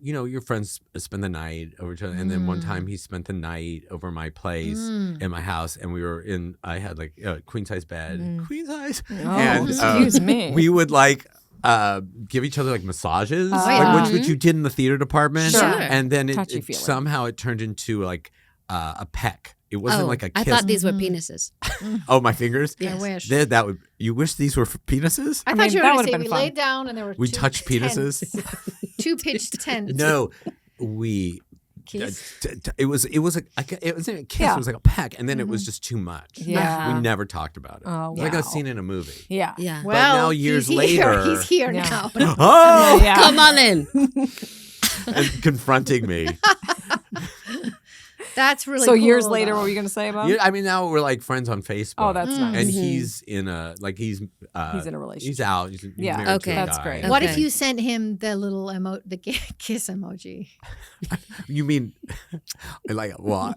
S4: you know your friends spend the night over each other, and then one time he spent the night over my place in my house, and I had like a queen size bed, queen size,
S1: Oh,
S4: and
S1: excuse me.
S4: we would like give each other like massages,
S1: yeah.
S4: like, which you did in the theater department,
S1: Sure.
S4: and then
S1: Touchy-feely.
S4: somehow it turned into like a peck. It wasn't like a kiss.
S2: I thought these were penises.
S4: Oh, my fingers.
S3: I
S2: Yes.
S3: wish.
S4: That would. You wish these were for penises?
S3: I
S1: I
S3: thought
S1: mean,
S3: you were
S1: that
S3: going to
S1: would've
S3: say
S1: been
S3: we
S1: fun.
S3: laid down and there were
S4: We
S3: two
S4: touched penises.
S3: tents. Two pitched tents.
S4: No, we.
S3: Kiss.
S4: It was it wasn't a kiss.
S1: Yeah.
S4: It was like a peck, and then it was just too much.
S1: Yeah.
S4: We never talked about it.
S1: Oh,
S4: It was like a
S1: wow.
S4: scene in a movie.
S1: Yeah.
S2: Yeah.
S3: Well,
S4: now years
S3: he's
S4: later-
S3: Here. He's here
S1: Yeah.
S3: now.
S4: Oh,
S1: Yeah.
S2: Come on in.
S4: and confronting me.
S3: That's really
S1: So
S3: cool,
S1: years later,
S3: though.
S1: what were you going to say about?
S4: Yeah, I mean, now we're like friends on Facebook.
S1: Oh, that's nice.
S4: And he's in a
S1: He's in a relationship.
S4: He's out. He's
S1: Yeah.
S4: married to
S2: Okay.
S4: a
S1: That's
S4: guy.
S1: great.
S3: What if
S2: Okay.
S3: you sent him the little the kiss emoji?
S4: You mean like? Well,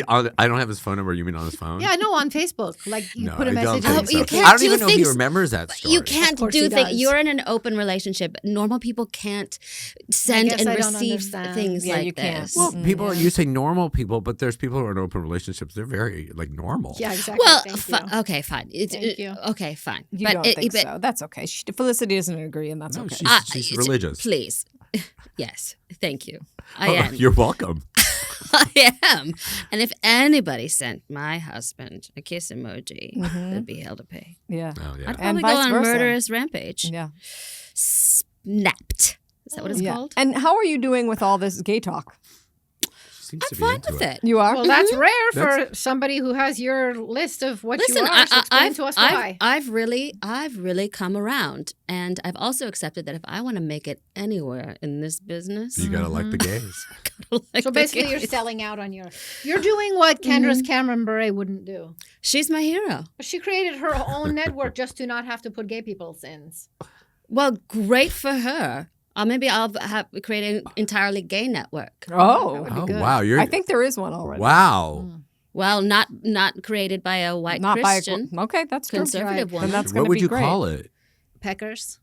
S4: I don't have his phone number. You mean on his phone?
S3: Yeah, I know on Facebook. Like you
S4: No,
S3: put a
S4: I don't
S3: message.
S4: think
S2: Oh,
S4: so.
S2: you can't
S4: I don't
S2: do
S4: even know if he
S2: things-
S4: remembers that story.
S2: You can't
S3: course
S2: do
S3: he
S2: things.
S3: does.
S2: You're in an open relationship. Normal people can't send
S3: guess
S2: and
S3: I don't
S2: receive
S3: understand.
S2: things
S1: Yeah,
S2: like
S1: you can't.
S2: this.
S4: Well, people.
S3: Yeah.
S4: You say normal people, but there's people who are in open relationships. They're very like normal.
S3: Yeah, exactly.
S2: Well,
S3: Thank you.
S2: okay, fine.
S3: Thank you.
S2: Okay, fine.
S1: You don't think so. That's okay. Felicity doesn't agree, and that's
S4: No,
S1: okay.
S4: she's religious.
S2: Please. Yes, thank you. I
S4: Oh,
S2: am.
S4: You're welcome.
S2: I am. And if anybody sent my husband a kiss emoji, that'd be hell to pay.
S1: Yeah.
S4: Oh yeah.
S2: I'd
S1: And
S2: probably go
S1: vice
S2: on a
S1: versa.
S2: murderous rampage.
S1: Yeah.
S2: Snapped. Is that what it's
S1: Yeah.
S2: called?
S1: And how are you doing with all this gay talk?
S4: She seems
S2: I'm
S4: to be
S2: fine
S4: into
S2: with it.
S1: You are?
S3: Well, that's rare for
S4: That's-
S3: somebody who has your list of what
S2: Listen,
S3: you are. So explain to us why.
S2: I've really come around, and I've also accepted that if I want to make it anywhere in this business,
S4: You gotta like the gays.
S2: like
S3: So
S2: the
S3: basically, you're
S2: gays.
S3: selling out on You're doing what Kendra's Cameron Bure wouldn't do.
S2: She's my hero.
S3: She created her own network just to not have to put gay people's ins.
S2: Well, great for her. Maybe I'll create an entirely gay network.
S1: Oh.
S3: That'd be
S4: Oh
S3: good.
S4: wow, you're.
S1: I think there is one already.
S4: Wow.
S2: Well, not created by a white
S1: Not
S2: Christian
S1: by a, okay, that's true.
S2: conservative
S3: Right.
S2: woman.
S1: Then that's
S4: What
S1: gonna
S4: would
S1: be
S4: you
S1: great.
S4: call it?
S3: Peckers.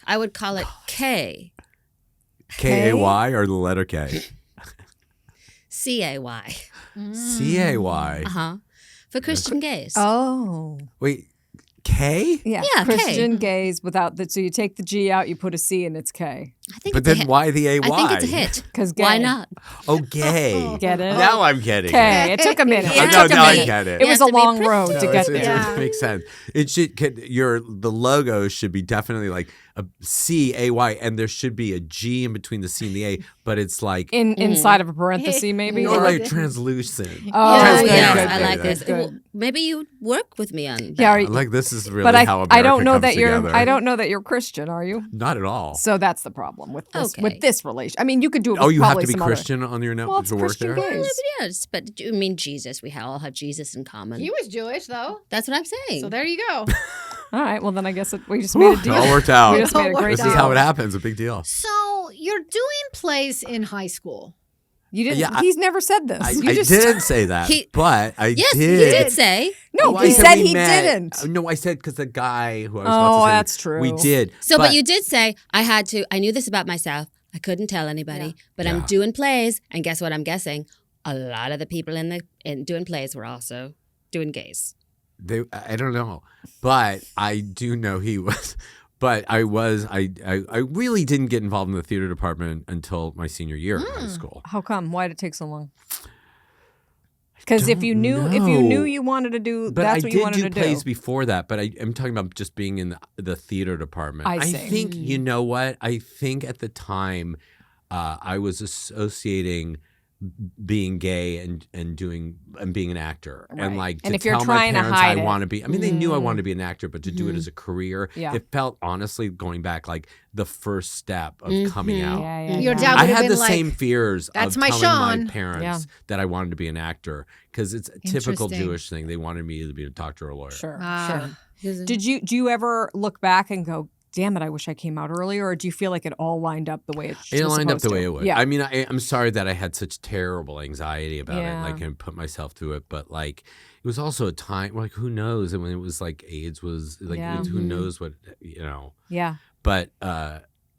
S2: I would call it K
S4: K-A-Y or the letter K?
S2: C-A-Y.
S4: C-A-Y.
S2: Uh-huh. For Christian gays.
S1: Oh.
S4: Wait, K?
S1: Yeah.
S2: Yeah, K.
S1: Christian gays without the so you take the G out, you put a C and it's K.
S2: I think
S4: But
S2: it's a
S4: then
S2: hit.
S4: why the AY?
S2: I think it's a hit.
S1: 'Cause
S2: Why
S1: gay.
S2: not?
S4: Oh, gay.
S1: Get it?
S4: Now I'm getting
S1: Okay, it took a minute.
S2: Yeah.
S1: It
S4: No,
S1: took a
S4: now I
S1: minute.
S4: get it.
S1: It was
S2: You
S1: a
S2: have to be
S1: long road to get
S4: It
S1: there.
S4: makes sense. It should the logo should be definitely like a C-A-Y, and there should be a G in between the C and the A, but it's like
S1: Inside of a parenthesis, maybe.
S4: or
S1: or-
S4: like translucent.
S1: Oh,
S2: Yes,
S1: good,
S2: yes,
S1: good,
S2: I
S1: good,
S2: like
S1: good,
S2: this.
S1: good.
S2: Well, maybe you work with me on that.
S1: Yeah,
S4: Like this is really
S1: but
S4: how America
S1: I don't know
S4: comes
S1: that you're.
S4: together.
S1: I don't know that you're Christian, are you?
S4: Not at all.
S1: So that's the problem with this.
S2: Okay.
S1: With this relation, I mean, you could do it. With
S4: Oh, you have
S1: probably
S4: to be
S1: some other-
S4: Christian on your
S1: Well,
S4: network
S1: it's
S4: to work
S1: Christian
S4: there?
S1: gays.
S2: Yes, but you mean Jesus. We all have Jesus in common.
S3: He was Jewish, though.
S2: That's what I'm saying.
S3: So there you go.
S1: All right. Well, then I guess we just made a
S4: It
S1: deal.
S4: all worked out.
S1: We just made a great
S4: This
S1: deal.
S4: is how it happens. A big deal.
S3: So you're doing plays in high school.
S1: You didn't.
S4: Yeah,
S1: He's never said this.
S4: I
S1: You just
S4: didn't say that, but I
S2: yes,
S4: did.
S2: he did say.
S1: No,
S4: Oh, I
S1: he said
S4: we
S1: he
S4: met.
S1: didn't.
S4: No, I said because the guy who I was
S1: Oh,
S4: about to say
S1: that's true.
S4: We did.
S2: So, but you did say I knew this about myself. I couldn't tell anybody, but I'm
S4: Yeah.
S2: doing plays, and guess what? I'm guessing a lot of the people in doing plays were also doing gays.
S4: I don't know, but I do know he was. But I really didn't get involved in the theater department until my senior year in high school.
S1: How come? Why did it take so long? Because if you knew you wanted to do,
S4: But
S1: that's
S4: I
S1: what you
S4: did
S1: wanted
S4: do
S1: to
S4: plays
S1: do.
S4: before that. But I'm talking about just being in the theater department.
S1: I see.
S4: think you know what? I think at the time I was associating being gay and being an actor and
S1: Right.
S4: like
S1: And
S4: to
S1: if you're
S4: tell
S1: trying to
S4: my parents
S1: hide
S4: I
S1: it.
S4: want to be. I mean, they knew I wanted to be an actor, but to do it as a career,
S1: Yeah.
S4: it felt honestly going back like the first step of coming out.
S1: Yeah.
S3: Your dad
S4: I
S3: would have
S4: had
S3: been
S4: the
S3: like,
S4: same fears
S3: "That's
S4: of
S3: my
S4: telling
S3: Sean."
S4: my parents
S1: Yeah.
S4: that I wanted to be an actor because it's a typical
S3: Interesting.
S4: Jewish thing. They wanted me to be a doctor or a lawyer.
S1: Sure.
S3: Ah.
S1: Sure. Do you ever look back and go, damn it, I wish I came out earlier? Or do you feel like it all lined up the way it
S4: It
S1: was
S4: lined up
S1: supposed
S4: the
S1: to?
S4: way it would.
S1: Yeah.
S4: I mean, I'm sorry that I had such terrible anxiety about
S1: Yeah.
S4: it, like, and put myself through it. But like, it was also a time, like, who knows? And when it was like AIDS was like,
S1: Yeah.
S4: who knows what, you know?
S1: Yeah.
S4: But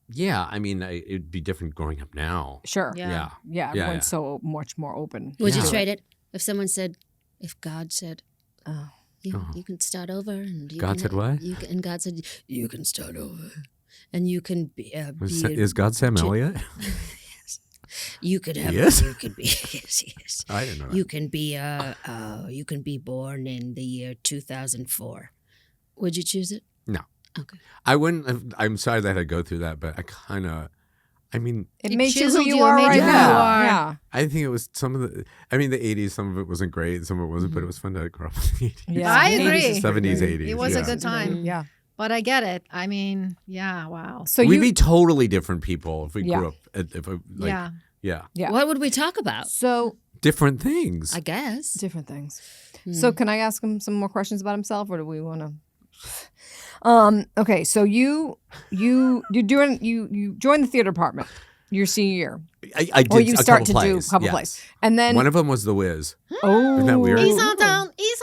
S4: yeah, I mean, it'd be different growing up now.
S1: Sure.
S3: Yeah.
S4: Yeah.
S1: Yeah.
S4: Yeah,
S1: Everyone's so much more open.
S2: Would
S4: Yeah.
S2: you trade it if someone said, if God said,
S1: Oh.
S2: you can start over, and you
S4: God
S2: can,
S4: said what?
S2: and God said you can start over, and you can be.
S4: Is God Sam Elliott?
S2: You could have.
S4: Yes?
S2: You could be. Yes.
S4: I didn't know that.
S2: You can be. You can be born in the year 2004. Would you choose it?
S4: No.
S2: Okay.
S4: I wouldn't have, I'm sorry that I had to go through that, but I mean,
S1: It
S3: It
S1: makes you who
S3: chiseled
S1: you
S3: you,
S1: are
S3: made
S1: right
S3: you who
S1: now.
S3: you are.
S1: Yeah.
S4: I think it was some of the 80s, some of it wasn't great, some of it wasn't, but it was fun to grow up in the 80s.
S1: Yeah.
S3: I
S1: 80s
S3: agree.
S1: is
S4: 70s,
S1: great.
S4: 80s.
S3: It was a
S4: yeah.
S3: good time.
S1: Yeah.
S3: But I get it. I mean, yeah, wow.
S1: So
S4: We'd
S1: you
S4: be totally different people if we
S1: Yeah.
S4: grew up. If I, like,
S3: yeah.
S4: yeah,
S1: Yeah.
S2: What would we talk about?
S1: so
S4: different things.
S2: I guess.
S1: different things.
S2: Hmm.
S1: So can I ask him some more questions about himself, or do we want to? Okay. So you joined the theater department your senior year,
S4: I did
S1: or you
S4: a
S1: start
S4: couple
S1: to do a
S4: plays,
S1: couple
S4: yes.
S1: plays, and then
S4: One of them was The Wiz.
S1: oh,
S4: Isn't that weird?
S3: He's on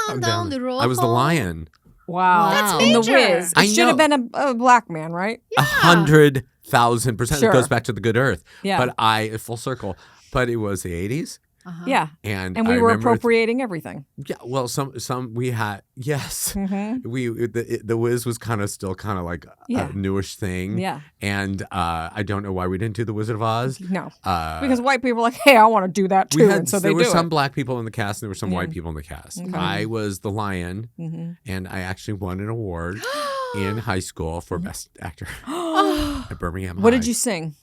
S4: I'm
S3: down the road.
S4: I was the lion.
S1: Wow,
S2: That's
S1: in the
S3: major.
S1: Wiz.
S4: I
S1: It should have
S4: know.
S1: been a black man, right?
S4: 100,000%.
S1: Sure.
S4: It goes back to the good earth.
S1: Yeah.
S4: But full circle. But it was the 80s.
S3: Uh-huh.
S1: Yeah,
S4: And
S1: and
S4: I
S1: we were
S4: remember
S1: appropriating everything.
S4: Yeah, well, some we had, yes.
S1: Mm-hmm.
S4: The Wiz was still kind of like
S1: Yeah.
S4: a newish thing.
S1: Yeah,
S4: And I don't know why we didn't do The Wizard of Oz.
S1: no,
S4: Uh,
S1: because white people were like, hey, I want to do that too,
S4: we had,
S1: and so they
S4: there were
S1: do
S4: some
S1: it.
S4: black people in the cast and there were some
S1: Yeah.
S4: white people in the cast.
S1: Okay.
S4: I was the lion
S1: Mm-hmm.
S4: and I actually won an award in high school for Best Actor at Birmingham
S1: What
S4: High.
S1: did you sing?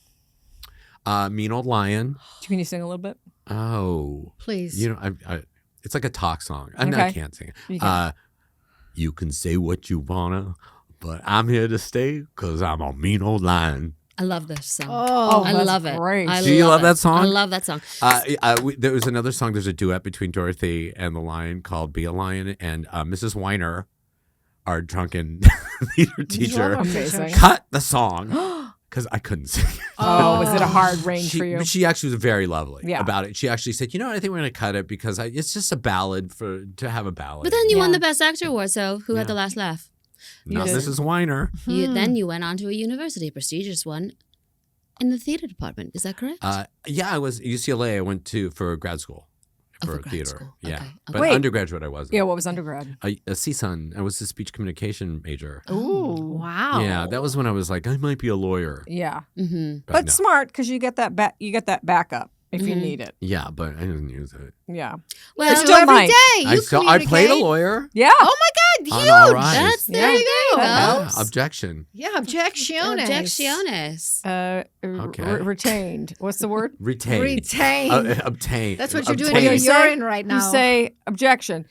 S4: Mean Old Lion.
S1: Can you sing a little bit?
S4: Oh.
S3: Please.
S4: You know, it's like a talk song. I
S1: Okay.
S4: can't sing it.
S1: You can.
S4: You can say what you wanna, but I'm here to stay because I'm a mean old lion.
S2: I love this song.
S3: Oh,
S2: I
S1: that's
S2: love it.
S1: great.
S2: I
S4: Do you love
S2: it.
S4: that song?
S2: I love that song.
S4: There was another song. There's a duet between Dorothy and the lion called "Be a Lion," and Mrs. Weiner, our drunken theater teacher,
S1: Amazing.
S4: cut the song because I couldn't sing.
S1: Oh, was it a hard range for you?
S4: She actually was very lovely
S1: Yeah.
S4: about it. She actually said, "You know what? I think we're going to cut it because it's just a ballad to have a ballad."
S2: But then you won
S1: Yeah.
S2: the Best Actor award, so who had the last laugh?
S4: Not
S1: did.
S4: Mrs. Weiner.
S2: Then you went on to a university, a prestigious one, in the theater department. Is that correct?
S4: Yeah, I was UCLA. I went to for grad school for
S2: grad
S4: theater.
S2: school.
S4: Yeah,
S2: Okay.
S4: but
S1: Wait.
S4: undergraduate I wasn't.
S1: Yeah, what was undergrad?
S4: A CSUN. I was a speech communication major.
S1: Ooh.
S3: Wow.
S4: Yeah, that was when I was like, I might be a lawyer.
S1: Yeah.
S2: Mm-hmm.
S1: But
S4: no.
S1: smart because you get that backup if you
S2: Mhm.
S1: need it.
S4: Yeah, but I didn't use it.
S1: Yeah.
S2: Well,
S1: still
S3: every
S1: might.
S3: day
S4: I
S3: you
S4: played a
S3: communicate.
S4: lawyer.
S1: Yeah.
S3: Oh my God,
S4: On
S3: huge.
S4: All Rise.
S2: that's
S1: Yeah.
S2: there you go.
S4: Yeah, objection.
S3: Yeah, objectiones.
S2: Objectiones.
S4: Okay.
S1: Retained. What's the word?
S4: Retain.
S3: Retain.
S4: Obtain.
S3: That's what you're doing
S4: Obtain.
S3: to your
S1: You say-
S3: urine right now.
S1: You say objection.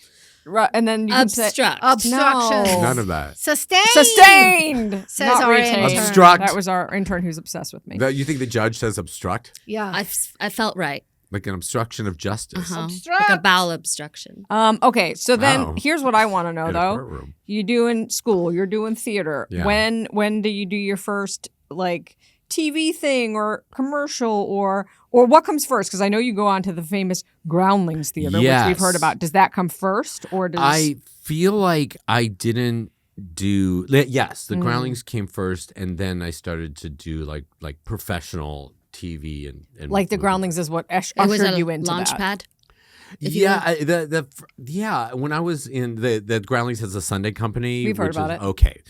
S1: Right, and then you can say
S2: Obstruct.
S3: obstruction.
S1: No.
S4: None of that.
S3: Sustained.
S1: sustained.
S3: Says
S1: not
S3: our
S1: retained.
S3: intern.
S4: Obstruct.
S1: That was our intern who's obsessed with me.
S4: You think the judge says obstruct?
S3: Yeah.
S2: I felt right.
S4: Like an obstruction of justice
S3: Obstruct.
S2: Like a bowel obstruction.
S1: Okay, so then
S4: Wow.
S1: here's what I want to know
S4: in a
S1: though.
S4: courtroom.
S1: You doing school, you're doing theater.
S4: Yeah.
S1: When do you do your first like TV thing or commercial or what comes first? Because I know you go on to the famous Groundlings Theater, which we've heard
S4: Yes.
S1: about. Does that come first or does
S4: I feel like I didn't do. Yes, the
S1: Mm.
S4: Groundlings came first, and then I started to do like professional TV and
S1: like the
S4: movie.
S1: Groundlings is what
S2: It was
S1: ushered
S2: a
S1: you into
S2: launch
S1: that?
S2: pad. If you
S4: Yeah. When I was in the Groundlings has a Sunday company.
S1: We've heard
S4: which
S1: about
S4: is,
S1: it.
S4: Okay.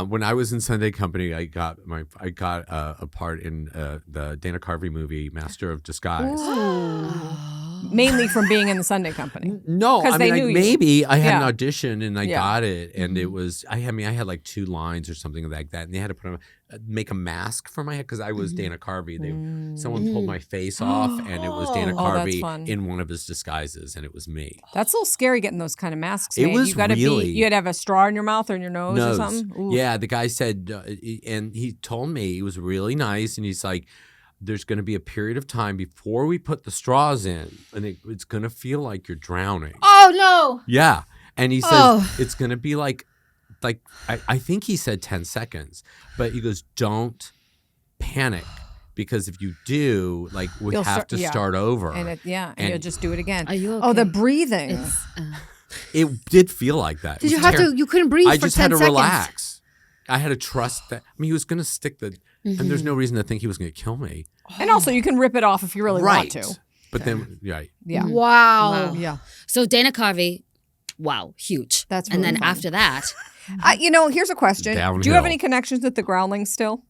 S4: When I was in Sunday Company, I got a part in the Dana Carvey movie Master of Disguise.
S1: Mainly from being in the Sunday Company.
S4: No,
S1: 'Cause
S4: I
S1: they
S4: mean,
S1: knew you.
S4: maybe I had an
S1: Yeah.
S4: audition and I
S1: Yeah.
S4: got it, and it was. I had like 2 lines or something like that, and they had to make a mask for my head because I was Dana Carvey. Someone pulled my face off, and it was Dana
S1: Oh, that's
S4: Carvey
S1: fun.
S4: in one of his disguises, and it was me.
S1: That's a little scary getting those kind of masks
S4: It
S1: made.
S4: was
S1: you gotta
S4: really-
S1: you had to have a straw in your mouth or in your nose, or something. Ooh.
S4: Yeah, the guy said, and he told me he was really nice, and he's like, there's going to be a period of time before we put the straws in, and it's going to feel like you're drowning.
S3: Oh no.
S4: Yeah. And he says
S3: Oh.
S4: it's going to be like I think he said 10 seconds, but he goes, don't panic, because if you do, like, we
S1: You'll
S4: have to start over.
S1: And and
S4: And-
S1: you'll just do it again.
S2: Are you
S1: Oh, the
S2: okay?
S1: breathing.
S2: It's,
S4: It did feel like that. It
S3: Did you
S4: was
S3: have
S4: terrible.
S3: to? You couldn't breathe
S4: I
S3: for
S4: just
S3: 10
S4: had to
S3: seconds.
S4: relax. I had to trust that. I mean, he was going to stick the, and there's no reason to think he was going to kill me.
S1: And also, you can rip it off if you really
S4: right.
S1: want to.
S4: But then, right.
S1: Yeah.
S3: Wow.
S2: Wow.
S1: Yeah.
S2: So Dana Carvey, wow, huge.
S1: That's
S2: and
S1: really
S2: then
S1: fun.
S2: after that,
S1: Here's a question. Do you have
S4: Downhill.
S1: any connections with the Groundlings still?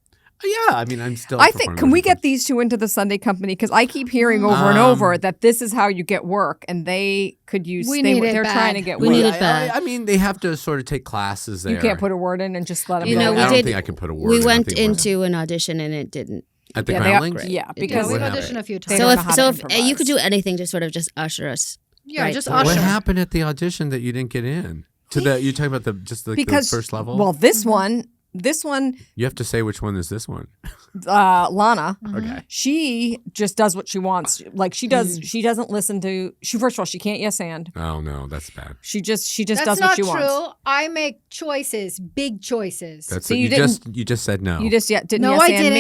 S4: Yeah, I mean, I'm still.
S1: I think,
S4: performing
S1: can we
S4: with
S1: get these two into the Sunday Company? Because I keep hearing over and over that this is how you get work, and they could use.
S3: We need it
S1: They're
S3: bad.
S1: trying to get
S2: We
S1: work.
S2: need it bad.
S4: I mean, they have to sort of take classes there.
S1: You can't put a word in and just let them.
S2: You
S1: go.
S2: know,
S4: I
S2: we
S4: don't
S2: did.
S4: think I can put a word
S2: We
S4: in. I
S2: went
S4: think we're-
S2: into an audition and it didn't.
S4: at the
S1: Yeah,
S4: Groundlings.
S1: Yeah,
S2: It
S1: because
S3: We've
S4: What happened?
S3: auditioned a few
S1: They
S3: times.
S1: don't
S2: So
S1: know how to
S2: if you
S1: improvise.
S2: could do anything to sort of just usher us.
S3: Yeah,
S2: right.
S3: just
S4: What
S3: usher.
S4: happened at the audition that you didn't get in? To the you're talking about
S1: because
S4: the first level.
S1: Well, this one,
S4: you have to say which one is this one.
S1: Lana.
S4: Okay.
S1: She just does what she wants. Like she does. She doesn't listen to. First of all, she can't yes and.
S4: Oh no, that's bad.
S1: She just
S3: That's
S1: does
S3: not
S1: what she
S3: true.
S1: wants.
S3: I make choices, big choices.
S4: That's
S1: So
S4: what
S1: you
S4: you just said no.
S1: You just didn't
S3: no,
S1: yes
S3: I
S1: and
S3: didn't.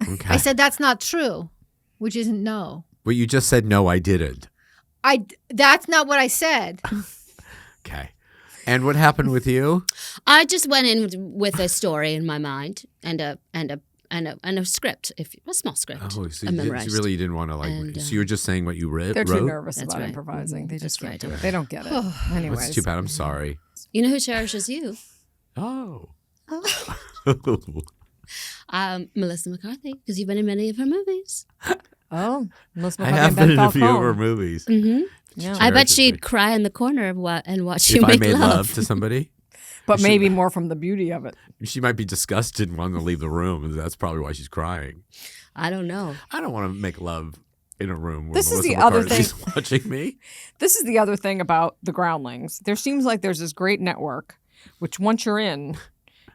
S1: me.
S4: Okay.
S3: I said that's not true, which isn't no.
S4: Well, you just said no, I didn't.
S3: That's not what I said.
S4: Okay. And what happened with you?
S2: I just went in with a story in my mind and a script, a small script.
S4: Oh, so
S2: I
S4: you
S2: memorized.
S4: really didn't want to
S2: And,
S4: so you were just saying what you wrote?
S1: They're too nervous
S2: That's
S1: about
S2: right.
S1: improvising. They just
S2: That's
S1: can't do
S2: right.
S1: it. They don't get it. Anyways,
S4: That's too bad. I'm sorry.
S2: You know who cherishes you?
S4: Oh.
S2: Melissa McCarthy, because you've been in many of her movies.
S1: Oh, Melissa
S4: I
S1: McCarthy
S4: have
S1: and
S4: been
S1: Ben
S4: in a few of
S1: Falcone.
S4: her movies.
S2: Mm-hmm.
S1: Yeah.
S2: I bet
S4: Cherishes
S2: she'd
S4: me.
S2: cry in the corner and watch you
S4: If I
S2: make
S4: made
S2: love.
S4: love to somebody,
S1: But maybe more from the beauty of it.
S4: she might be disgusted and wanting to leave the room. And that's probably why she's crying.
S2: I don't know.
S4: I don't want to make love in a room where
S1: This is
S4: Melissa
S1: the other
S4: McCarthy's watching me.
S1: This is the other thing about the Groundlings. There seems like there's this great network, which once you're in,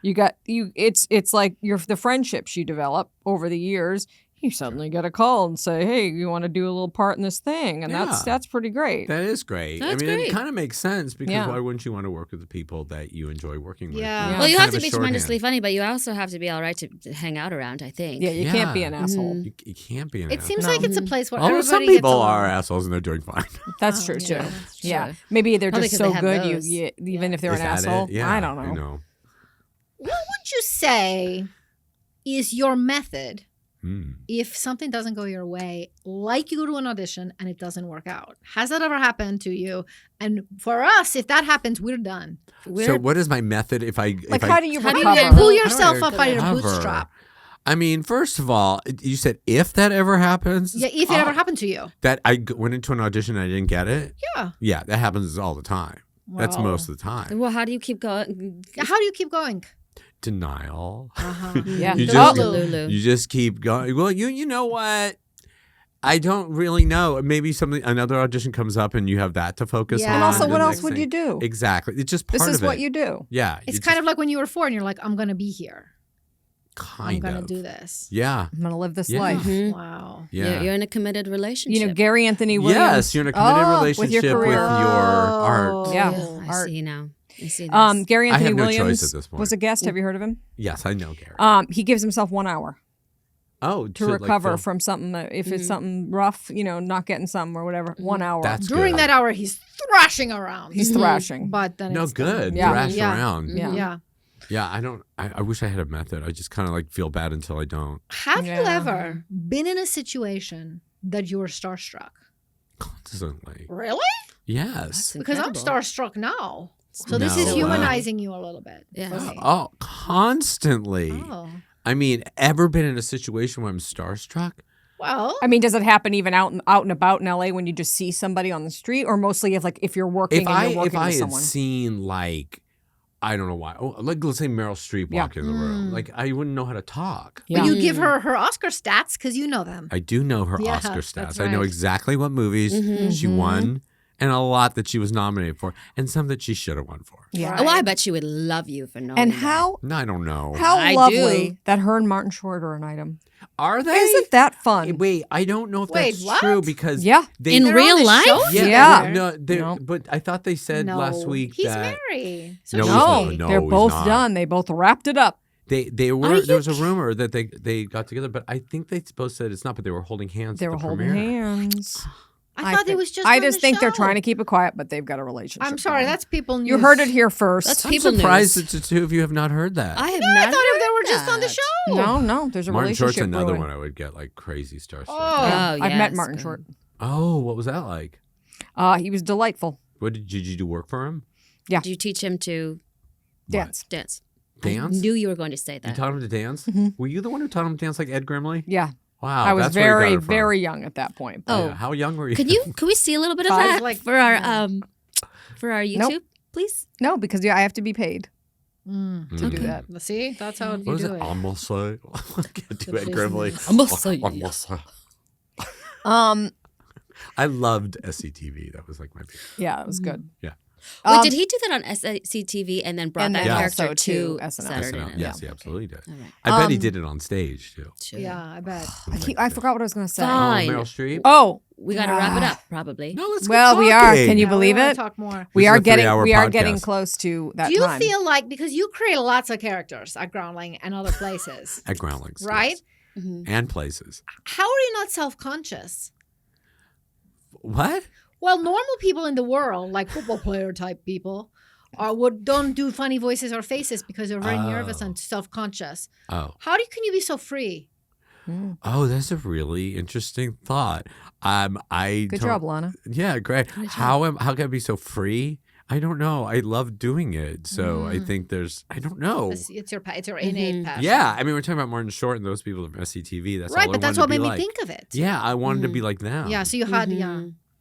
S1: it's like the friendships you develop over the years. You suddenly get a call and say, "Hey, you want to do a little part in this thing?" And
S4: Yeah.
S1: that's pretty great.
S4: That is great.
S2: That's
S4: I mean,
S2: great.
S4: it kind of makes sense because
S1: Yeah.
S4: why wouldn't you want to work with the people that you enjoy working with?
S3: Yeah.
S1: Yeah.
S2: Well, you
S4: Kind
S2: have
S4: of
S2: to
S4: a
S2: be tremendously
S4: shorthand.
S2: funny, but you also have to be all right to hang out around, I think.
S1: Yeah, you can't be an
S4: Yeah.
S1: asshole.
S4: You can't be an
S3: It
S4: asshole.
S3: seems
S1: No.
S3: like it's a place where
S4: Although
S3: everybody
S4: some
S3: gets
S4: people
S3: along.
S4: are assholes and they're doing fine.
S1: That's true
S3: yeah,
S1: too.
S3: that's
S1: Yeah,
S2: true.
S1: maybe they're
S2: Probably
S1: just
S2: 'cause they
S1: so
S2: have
S1: good.
S2: those.
S1: Even if they're
S4: Is
S1: an
S4: that
S1: asshole,
S4: it? Yeah,
S1: I don't know.
S3: What would you say is your method if something doesn't go your way, like you go to an audition and it doesn't work out? Has that ever happened to you? And for us, if that happens, we're done.
S4: So what is my method if I
S1: how do you
S2: how do you
S1: recover?
S2: handle-
S3: Pull yourself up by your
S4: recover?
S3: bootstrap.
S4: I mean, first of all, you said if that ever happens.
S3: Yeah, if it ever happened to you.
S4: That I went into an audition and I didn't get it.
S3: Yeah.
S4: Yeah, that happens all the time. That's
S3: Well,
S4: most of the time.
S2: Well, how do you keep going?
S3: How do you keep going?
S4: Denial.
S1: Yeah.
S4: You
S3: The
S4: just
S3: Lulu.
S4: you just keep going. Well, you know what? I don't really know. Maybe another audition comes up and you have that to focus
S3: Yeah.
S4: on.
S1: And also,
S4: the
S1: what else
S4: next
S1: would
S4: thing.
S1: you do?
S4: Exactly. It's just part
S1: This
S4: of
S1: is
S4: it.
S1: what you do.
S4: Yeah.
S3: It's kind of like when you were 4 and you're like, I'm going to be here. I'm
S4: kind
S3: going to
S4: of
S3: do this.
S4: Yeah.
S1: I'm going to live this
S4: Yeah.
S1: life.
S2: Mhm.
S3: Wow.
S4: Yeah.
S2: You're in a committed relationship.
S1: You know, Gary Anthony Williams.
S4: Yes, you're in a committed
S1: Oh,
S4: relationship
S1: with your career.
S4: art.
S1: Yeah.
S2: Oh, I
S1: Art.
S2: see now. I see this.
S1: Gary
S4: I
S1: Anthony
S4: have no
S1: Williams
S4: choice at this point.
S1: was a guest. Have you heard of him?
S4: Yes, I know Gary.
S1: He gives himself 1 hour
S4: to
S1: recover
S4: like,
S1: from something. If it's something rough, not getting something or whatever. 1 hour.
S4: That's
S3: During
S4: good.
S3: that hour, he's thrashing around.
S1: He's thrashing.
S3: But then
S4: No
S3: it's done.
S4: good.
S1: Yeah.
S4: Thrash
S3: Yeah.
S4: around.
S1: Yeah.
S3: Yeah.
S4: Yeah, I wish I had a method. I just kind of like feel bad until I don't.
S3: Have you
S1: Yeah.
S3: ever been in a situation that you were starstruck?
S4: Constantly.
S3: Really?
S4: Yes.
S2: That's
S3: Because I'm
S2: incredible.
S3: starstruck now. So this
S4: No
S3: is
S4: way.
S3: humanizing you a little bit.
S2: Yeah.
S3: for me.
S4: Oh, constantly.
S3: Oh.
S4: I mean, ever been in a situation where I'm starstruck?
S3: Well,
S1: I mean, does it happen even out and about in LA when you just see somebody on the street, or mostly if you're working
S4: If
S1: and
S4: I
S1: you're working
S4: if I
S1: with
S4: had
S1: someone?
S4: seen like, I don't know why. Oh, like let's say Meryl Streep
S1: Yeah.
S4: walk in the room, like I wouldn't know how to talk.
S1: Yeah.
S3: but you give her Oscar stats because you know them.
S4: I do know her
S3: Yeah,
S4: Oscar
S3: that's
S4: stats. I know
S3: right.
S4: exactly what movies she won, and a lot that she was nominated for, and some that she should have won for.
S1: Yeah.
S2: Oh, I bet she would love you for knowing
S1: And
S2: that.
S1: how
S4: No, I don't know.
S2: I
S1: lovely
S2: do.
S1: that her and Martin Short are an item.
S4: Are they?
S1: Isn't that fun?
S4: Wait, I don't know if
S3: Wait,
S4: that's
S3: what?
S4: true because
S1: Yeah.
S4: they,
S2: In
S3: They're
S2: real
S3: on the
S2: life?
S3: show
S1: Yeah.
S3: together.
S4: no,
S1: No.
S4: but I thought they said
S3: No.
S4: last week
S3: he's
S4: that
S3: married. So
S4: No,
S3: she's
S4: he's
S1: No,
S4: not. No,
S1: they're
S4: he's
S1: both
S4: not.
S1: done. They both wrapped it up.
S4: they were.
S2: Are
S4: There was
S2: you
S4: a rumor that they got together, but I think they both said it's not. But they were holding hands.
S1: They
S4: at
S1: were
S4: the
S1: holding
S4: premiere.
S1: hands.
S3: I thought it
S1: think-
S3: was just.
S1: I
S3: on
S1: just
S3: the
S1: think they're
S3: show.
S1: trying to keep it quiet, but they've got a relationship.
S3: I'm sorry,
S1: going.
S3: that's people news.
S1: You heard it here first.
S2: That's
S4: I'm
S2: people
S4: surprised
S2: news.
S4: that the two of you have not heard that.
S2: I have
S3: I
S2: not
S3: thought
S2: heard
S3: they were just on the
S2: that.
S3: show.
S1: No, there's a
S4: Martin
S1: relationship
S4: Short's another
S1: brewing.
S4: one I would get like crazy starstruck.
S3: Oh.
S4: at.
S2: Oh,
S1: I've met
S2: yes,
S1: Martin
S2: good.
S1: Short.
S4: Oh, what was that like?
S1: He was delightful.
S4: What did you do? Work for him?
S2: Did you teach him to
S1: Dance.
S2: dance?
S4: Dance?
S2: I knew you were going to say
S4: You
S2: that.
S4: taught him to dance?
S1: Mhm.
S4: Were you the one who taught him to dance like Ed Grimley?
S1: Yeah.
S4: Wow,
S1: I was
S4: that's where you got
S1: very,
S4: it from.
S1: very young at that point.
S2: Oh.
S4: Yeah, how young were you?
S2: Can we see a little bit of
S1: Five,
S2: that
S3: like-
S2: for our YouTube,
S1: Nope.
S2: please?
S1: No, because I have to be paid
S3: Mm.
S1: to do
S2: Okay.
S1: that.
S3: See, that's how you
S4: What is
S3: do
S4: it?
S3: it.
S4: Almost say. I can't do
S3: The
S4: Ed Grimley.
S3: business.
S2: Almost say.
S4: Almost say.
S1: Um,
S4: I loved SCTV. That was like my favorite.
S1: yeah, it was good.
S4: Yeah.
S2: Wait, did he do that on SCTV and then brought
S1: and
S2: that
S1: then
S2: character
S1: also
S2: to
S1: to SNL.
S2: Saturday
S4: SNL.
S2: Night?
S4: Yes,
S2: Yeah.
S4: he absolutely did.
S2: All right.
S4: I bet he
S1: Um,
S4: did it on stage too.
S2: Sure.
S3: Yeah, I bet.
S1: I forgot what I was going to say.
S2: Fine.
S4: Oh, Meryl Streep.
S1: Oh,
S2: We got to wrap it up, probably.
S4: No, let's
S1: well,
S4: keep
S1: we are.
S4: talking.
S1: Can you
S3: Yeah,
S1: believe
S3: we wanna
S1: it?
S3: Talk more.
S1: We
S4: This
S1: are
S4: is a
S1: getting
S4: 3-hour
S1: we are getting
S4: podcast.
S1: close to that
S3: Do you
S1: time.
S3: feel like because you create lots of characters at Groundling and other places,
S4: At Groundlings,
S3: right?
S4: yes.
S2: Mhm.
S4: And places.
S3: How are you not self-conscious?
S4: What?
S3: Well, normal people in the world, like football player type people, don't do funny voices or faces because they're very nervous
S4: Oh.
S3: and self-conscious.
S4: Oh.
S3: Can you be so free?
S4: Oh, that's a really interesting thought.
S1: Good job, Lana.
S4: Yeah, great. How can I be so free? I don't know. I love doing it. So I think I don't know.
S3: It's your innate passion.
S4: Yeah, I mean, we're talking about Martin Short and those people from SCTV. That's
S3: right,
S4: all I
S3: but that's
S4: wanted
S3: what
S4: to
S3: made
S4: be
S3: me
S4: like.
S3: think of it.
S4: Yeah, I wanted to be like them.
S3: Yeah, so you had,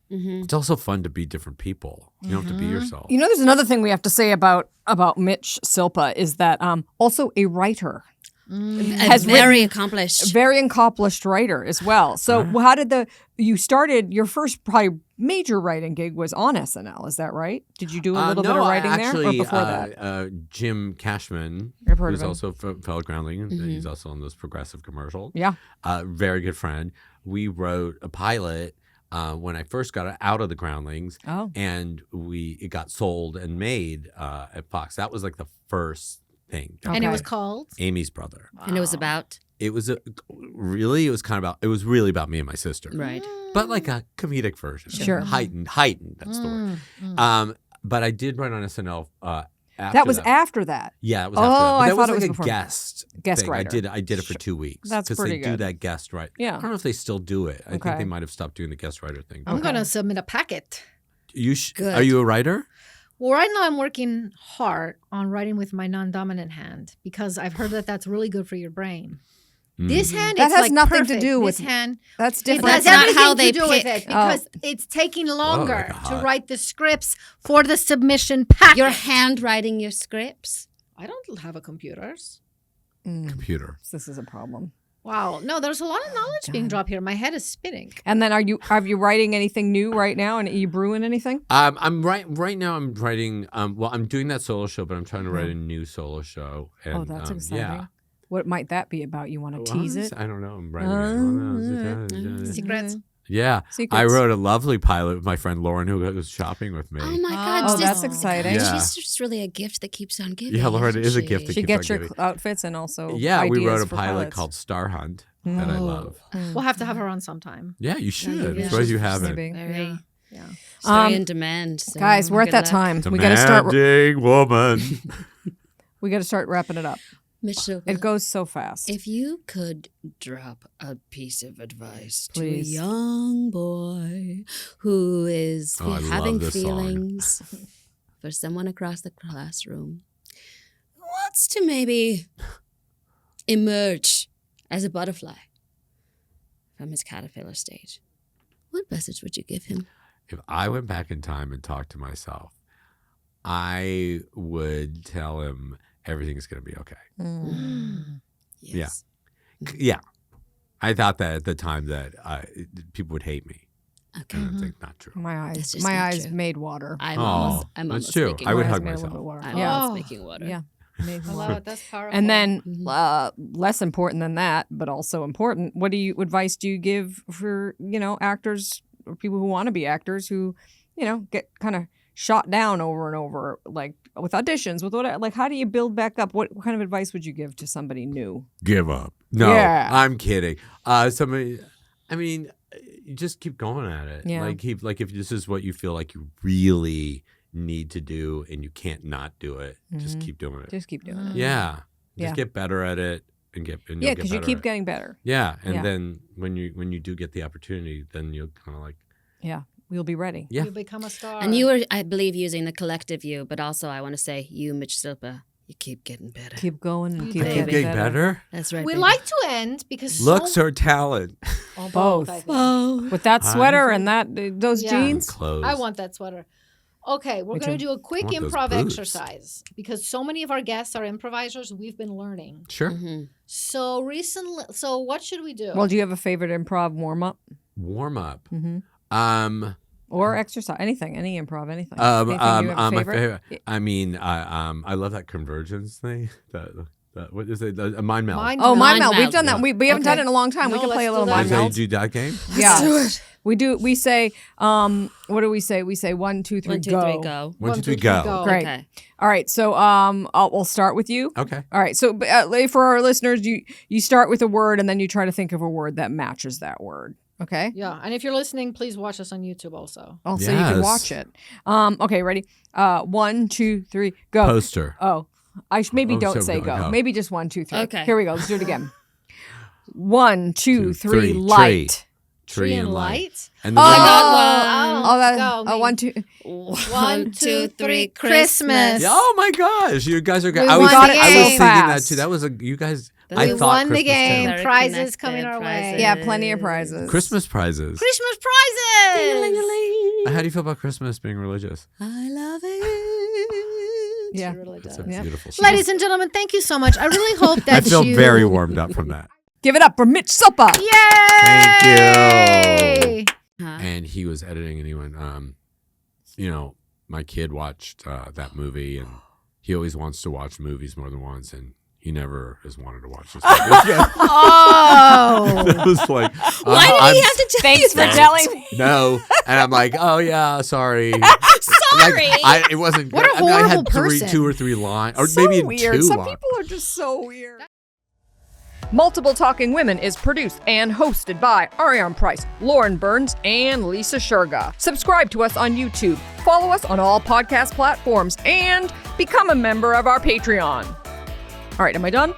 S2: Mm-hmm.
S4: It's also fun to be different people. You don't have to be yourself.
S1: You know, there's another thing we have to say about Mitch Silpa is that also a writer,
S2: A very accomplished.
S1: a very accomplished writer as well. So how did you started your first probably major writing gig was on SNL? Is that right? Did you do a little bit of writing
S4: actually,
S1: there or before that?
S4: Jim Cashman,
S1: I've heard
S4: who's
S1: of him.
S4: also fellow Groundling, and he's also on those progressive commercials.
S1: Yeah.
S4: Very good friend. We wrote a pilot when I first got out of the Groundlings,
S1: Oh.
S4: and it got sold and made at Fox. That was like the first thing.
S3: And it
S1: Okay.
S3: was called?
S4: Amy's Brother.
S2: And it was about.
S4: It was really about me and my sister,
S2: Right.
S4: but like a comedic version.
S1: Sure.
S4: heightened. That's the word. But I did write on SNL after
S1: That was after that.
S4: Yeah, it was after that.
S1: Oh,
S4: But
S1: I
S4: that
S1: thought
S4: was
S1: it
S4: like
S1: was
S4: a
S1: before.
S4: guest thing.
S1: writer.
S4: I did it for 2 weeks.
S1: That's
S4: because
S1: pretty
S4: they do
S1: good.
S4: that guest writer. I
S1: Yeah.
S4: don't know if they still do it. I think
S1: Okay.
S4: they might have stopped doing the guest writer thing.
S3: I'm
S1: Okay.
S3: going to submit a packet.
S2: Good.
S4: Are you a writer?
S3: Well, right now I'm working hard on writing with my non-dominant hand because I've heard that that's really good for your brain. This hand,
S1: That
S3: it's
S1: has
S3: like
S1: nothing to
S3: perfect.
S1: do with-
S3: this hand.
S1: That's
S3: It
S1: different.
S3: has
S2: That's not
S3: everything
S2: how they
S3: to do with
S2: pick.
S3: it because it's taking longer
S4: like a
S3: to
S4: hot-
S3: write the scripts for the submission packet.
S2: You're handwriting your scripts.
S3: I don't have a computers.
S4: Computer.
S1: This is a problem.
S3: Wow, no, there's a lot of knowledge being dropped here. My head is spinning.
S1: And then are you writing anything new right now? And are you brewing anything?
S4: I'm right now. I'm writing. Well, I'm doing that solo show, but I'm trying to write a new solo show. And,
S1: Oh, that's exciting.
S4: Yeah.
S1: What might that be about? You want to tease it?
S4: I don't know. I'm writing it.
S3: Secrets.
S4: Yeah,
S1: Secrets.
S4: I wrote a lovely pilot with my friend Lauren, who was shopping with me.
S2: Oh my God!
S1: Oh, that's
S2: this-
S1: exciting.
S4: Yeah.
S2: She's just really a gift that keeps on giving.
S4: Yeah, Lauren
S2: isn't
S4: is a
S2: she?
S4: gift that
S1: She
S4: keeps
S1: gets
S4: on
S1: your
S4: giving.
S1: outfits and also
S4: Yeah, we
S1: ideas
S4: wrote a
S1: for
S4: pilot
S1: pilots.
S4: called Star Hunt that I love.
S3: We'll have to have her on sometime.
S4: Yeah, you should.
S2: you
S4: As long as you have it.
S1: Maybe.
S2: Very,
S3: Yeah.
S2: it's very
S1: Um,
S2: in demand. So
S1: Guys, we're at
S2: good
S1: that
S2: luck.
S1: time. We got to start.
S4: Demanding woman.
S1: We got to start wrapping it up.
S2: Mitch Silpa,
S1: It goes so fast.
S2: if you could drop a piece of advice
S1: Please.
S2: to a young boy who is
S4: Oh, I love
S2: having
S4: this song.
S2: feelings for someone across the classroom who wants to maybe emerge as a butterfly from his caterpillar stage, what message would you give him?
S4: If I went back in time and talked to myself, I would tell him everything's going to be okay.
S2: Yes.
S4: Yeah. I thought that at the time that people would hate me.
S2: Okay.
S4: And I think not true.
S1: My
S2: That's
S1: eyes,
S2: just
S1: my
S2: not
S1: eyes
S2: true.
S1: made water.
S2: I'm
S4: Oh,
S2: almost
S4: that's
S2: almost
S4: true.
S2: making
S4: I would
S2: water.
S4: hug
S1: Made a little
S4: myself.
S1: bit water.
S2: I'm
S1: Yeah.
S2: almost making water.
S1: Yeah. Made
S3: I love
S1: water.
S3: it. That's powerful.
S1: And then,
S2: Mhm.
S1: less important than that, but also important. What advice do you give for actors or people who want to be actors who, get kind of shot down over and over, like with auditions, with whatever? Like, how do you build back up? What kind of advice would you give to somebody new?
S4: Give up. No,
S1: Yeah.
S4: I'm kidding. You just keep going at it.
S1: Yeah.
S4: If this is what you feel like you really need to do and you can't not do it, just
S1: Mhm.
S4: keep doing it.
S1: Just keep doing it.
S4: Yeah.
S1: Yeah.
S4: Just get better at it and
S1: Yeah,
S4: because
S1: because you keep getting better.
S4: Yeah, and
S1: Yeah.
S4: then when you do get the opportunity, then you'll kind of like
S1: Yeah, we'll be ready.
S4: yeah.
S3: You become a star.
S2: And you were, I believe, using the collective you, but also I want to say you, Mitch Silpa, you keep getting better.
S1: Keep going and keep
S2: I
S1: getting,
S2: keep
S4: getting
S1: better.
S2: That's right.
S3: we
S2: baby.
S3: like to end because
S4: Looks
S3: so,
S4: or talent.
S3: oh,
S1: Both.
S3: I think.
S2: Oh.
S1: With that
S4: I-
S1: sweater and those
S3: Yeah.
S1: jeans.
S4: Clothes.
S3: I want that sweater. Okay, we're
S1: Me
S3: going to
S1: too.
S3: do a quick
S4: I want those
S3: improv
S4: boots.
S3: exercise because so many of our guests are improvisers. We've been learning.
S4: Sure.
S2: Mhm.
S3: So what should we do?
S1: Well, do you have a favorite improv warm up?
S4: Warm up.
S1: Mm-hmm.
S4: Or
S1: Exercise? Anything? Any improv? Anything? Anything you have a
S4: my
S1: favorite?
S4: favorite. I love that convergence thing. What is it? A mind meld.
S3: Mind
S1: Oh, mind
S2: Mind
S1: meld. We've
S2: meld.
S1: done that. We haven't done
S3: Okay.
S1: it in a long time. We
S3: No,
S1: can play a
S3: let's
S1: little
S3: do
S1: mind
S4: Is that how you
S1: meld.
S4: do that game?
S1: Yeah. We do. We say, what do we say? We say 1, 2, 3,
S2: 1, 2,
S1: go.
S2: 3, go.
S4: 1, 2, 3, go.
S1: Great.
S2: Okay.
S1: All right. So we'll start with you.
S4: Okay.
S1: All right. So for our listeners, you start with a word and then you try to think of a word that matches that word. Okay.
S3: Yeah, and if you're listening, please watch us on YouTube also.
S1: Also, you can
S4: Yes.
S1: watch it. Okay. Ready? 1, 2, 3, go.
S4: Poster.
S1: Oh, maybe
S4: Oh,
S1: don't
S4: so
S1: say
S4: go,
S1: go.
S4: go.
S1: Maybe just 1, 2, 3.
S2: Okay.
S1: Here we go. Let's do it again. 1, 2,
S4: 2,
S1: 3,
S4: 3,
S1: light.
S4: Tree and light. And
S1: Oh,
S4: then
S2: I got
S1: Oh, that.
S3: Go, me.
S1: 1, 2.
S2: 1, 2, 3,
S3: Christmas.
S4: Yeah, oh my gosh, you guys are good.
S3: We
S4: I was
S3: won the
S4: thinking that
S1: fast.
S4: too. That was you guys.
S2: We
S4: I
S3: We
S4: thought
S3: won the
S4: Christmas
S3: game.
S4: too.
S2: Very
S3: Prizes
S2: connected,
S3: coming our way.
S2: prizes.
S1: Yeah, plenty of prizes.
S4: Christmas prizes.
S3: Christmas prizes.
S2: Ding-a-ling-a-ling.
S4: How do you feel about Christmas being religious?
S2: I love it.
S1: Yeah.
S3: She really
S4: It's
S3: does.
S4: a
S1: Yeah.
S4: beautiful. song.
S3: Ladies and gentlemen, thank you so much. I really hope that
S4: I feel
S3: you
S4: very warmed up from that.
S1: Give it up for Mitch Silpa.
S3: Yay!
S2: Huh?
S4: And he was editing, and he went, my kid watched that movie, and he always wants to watch movies more than once, and he never has wanted to watch this movie again.
S3: Oh.
S4: It was like,
S2: Why did
S4: I'm-
S2: he have to tell
S1: Thanks
S2: you
S1: for
S2: that?
S1: telling me.
S4: No, and I'm like, oh yeah, sorry.
S2: Sorry.
S4: It wasn't.
S3: What a
S4: I mean, I
S3: horrible
S4: had
S3: person.
S4: 2 or 3 lines, or
S1: So
S4: maybe
S1: weird.
S4: 2
S1: Some
S4: lines.
S1: people are just so weird. Multiple Talking Women is produced and hosted by Ariane Price, Lauren Burns, and Lisa Shurga. Subscribe to us on YouTube, follow us on all podcast platforms, and become a member of our Patreon. All right, am I done?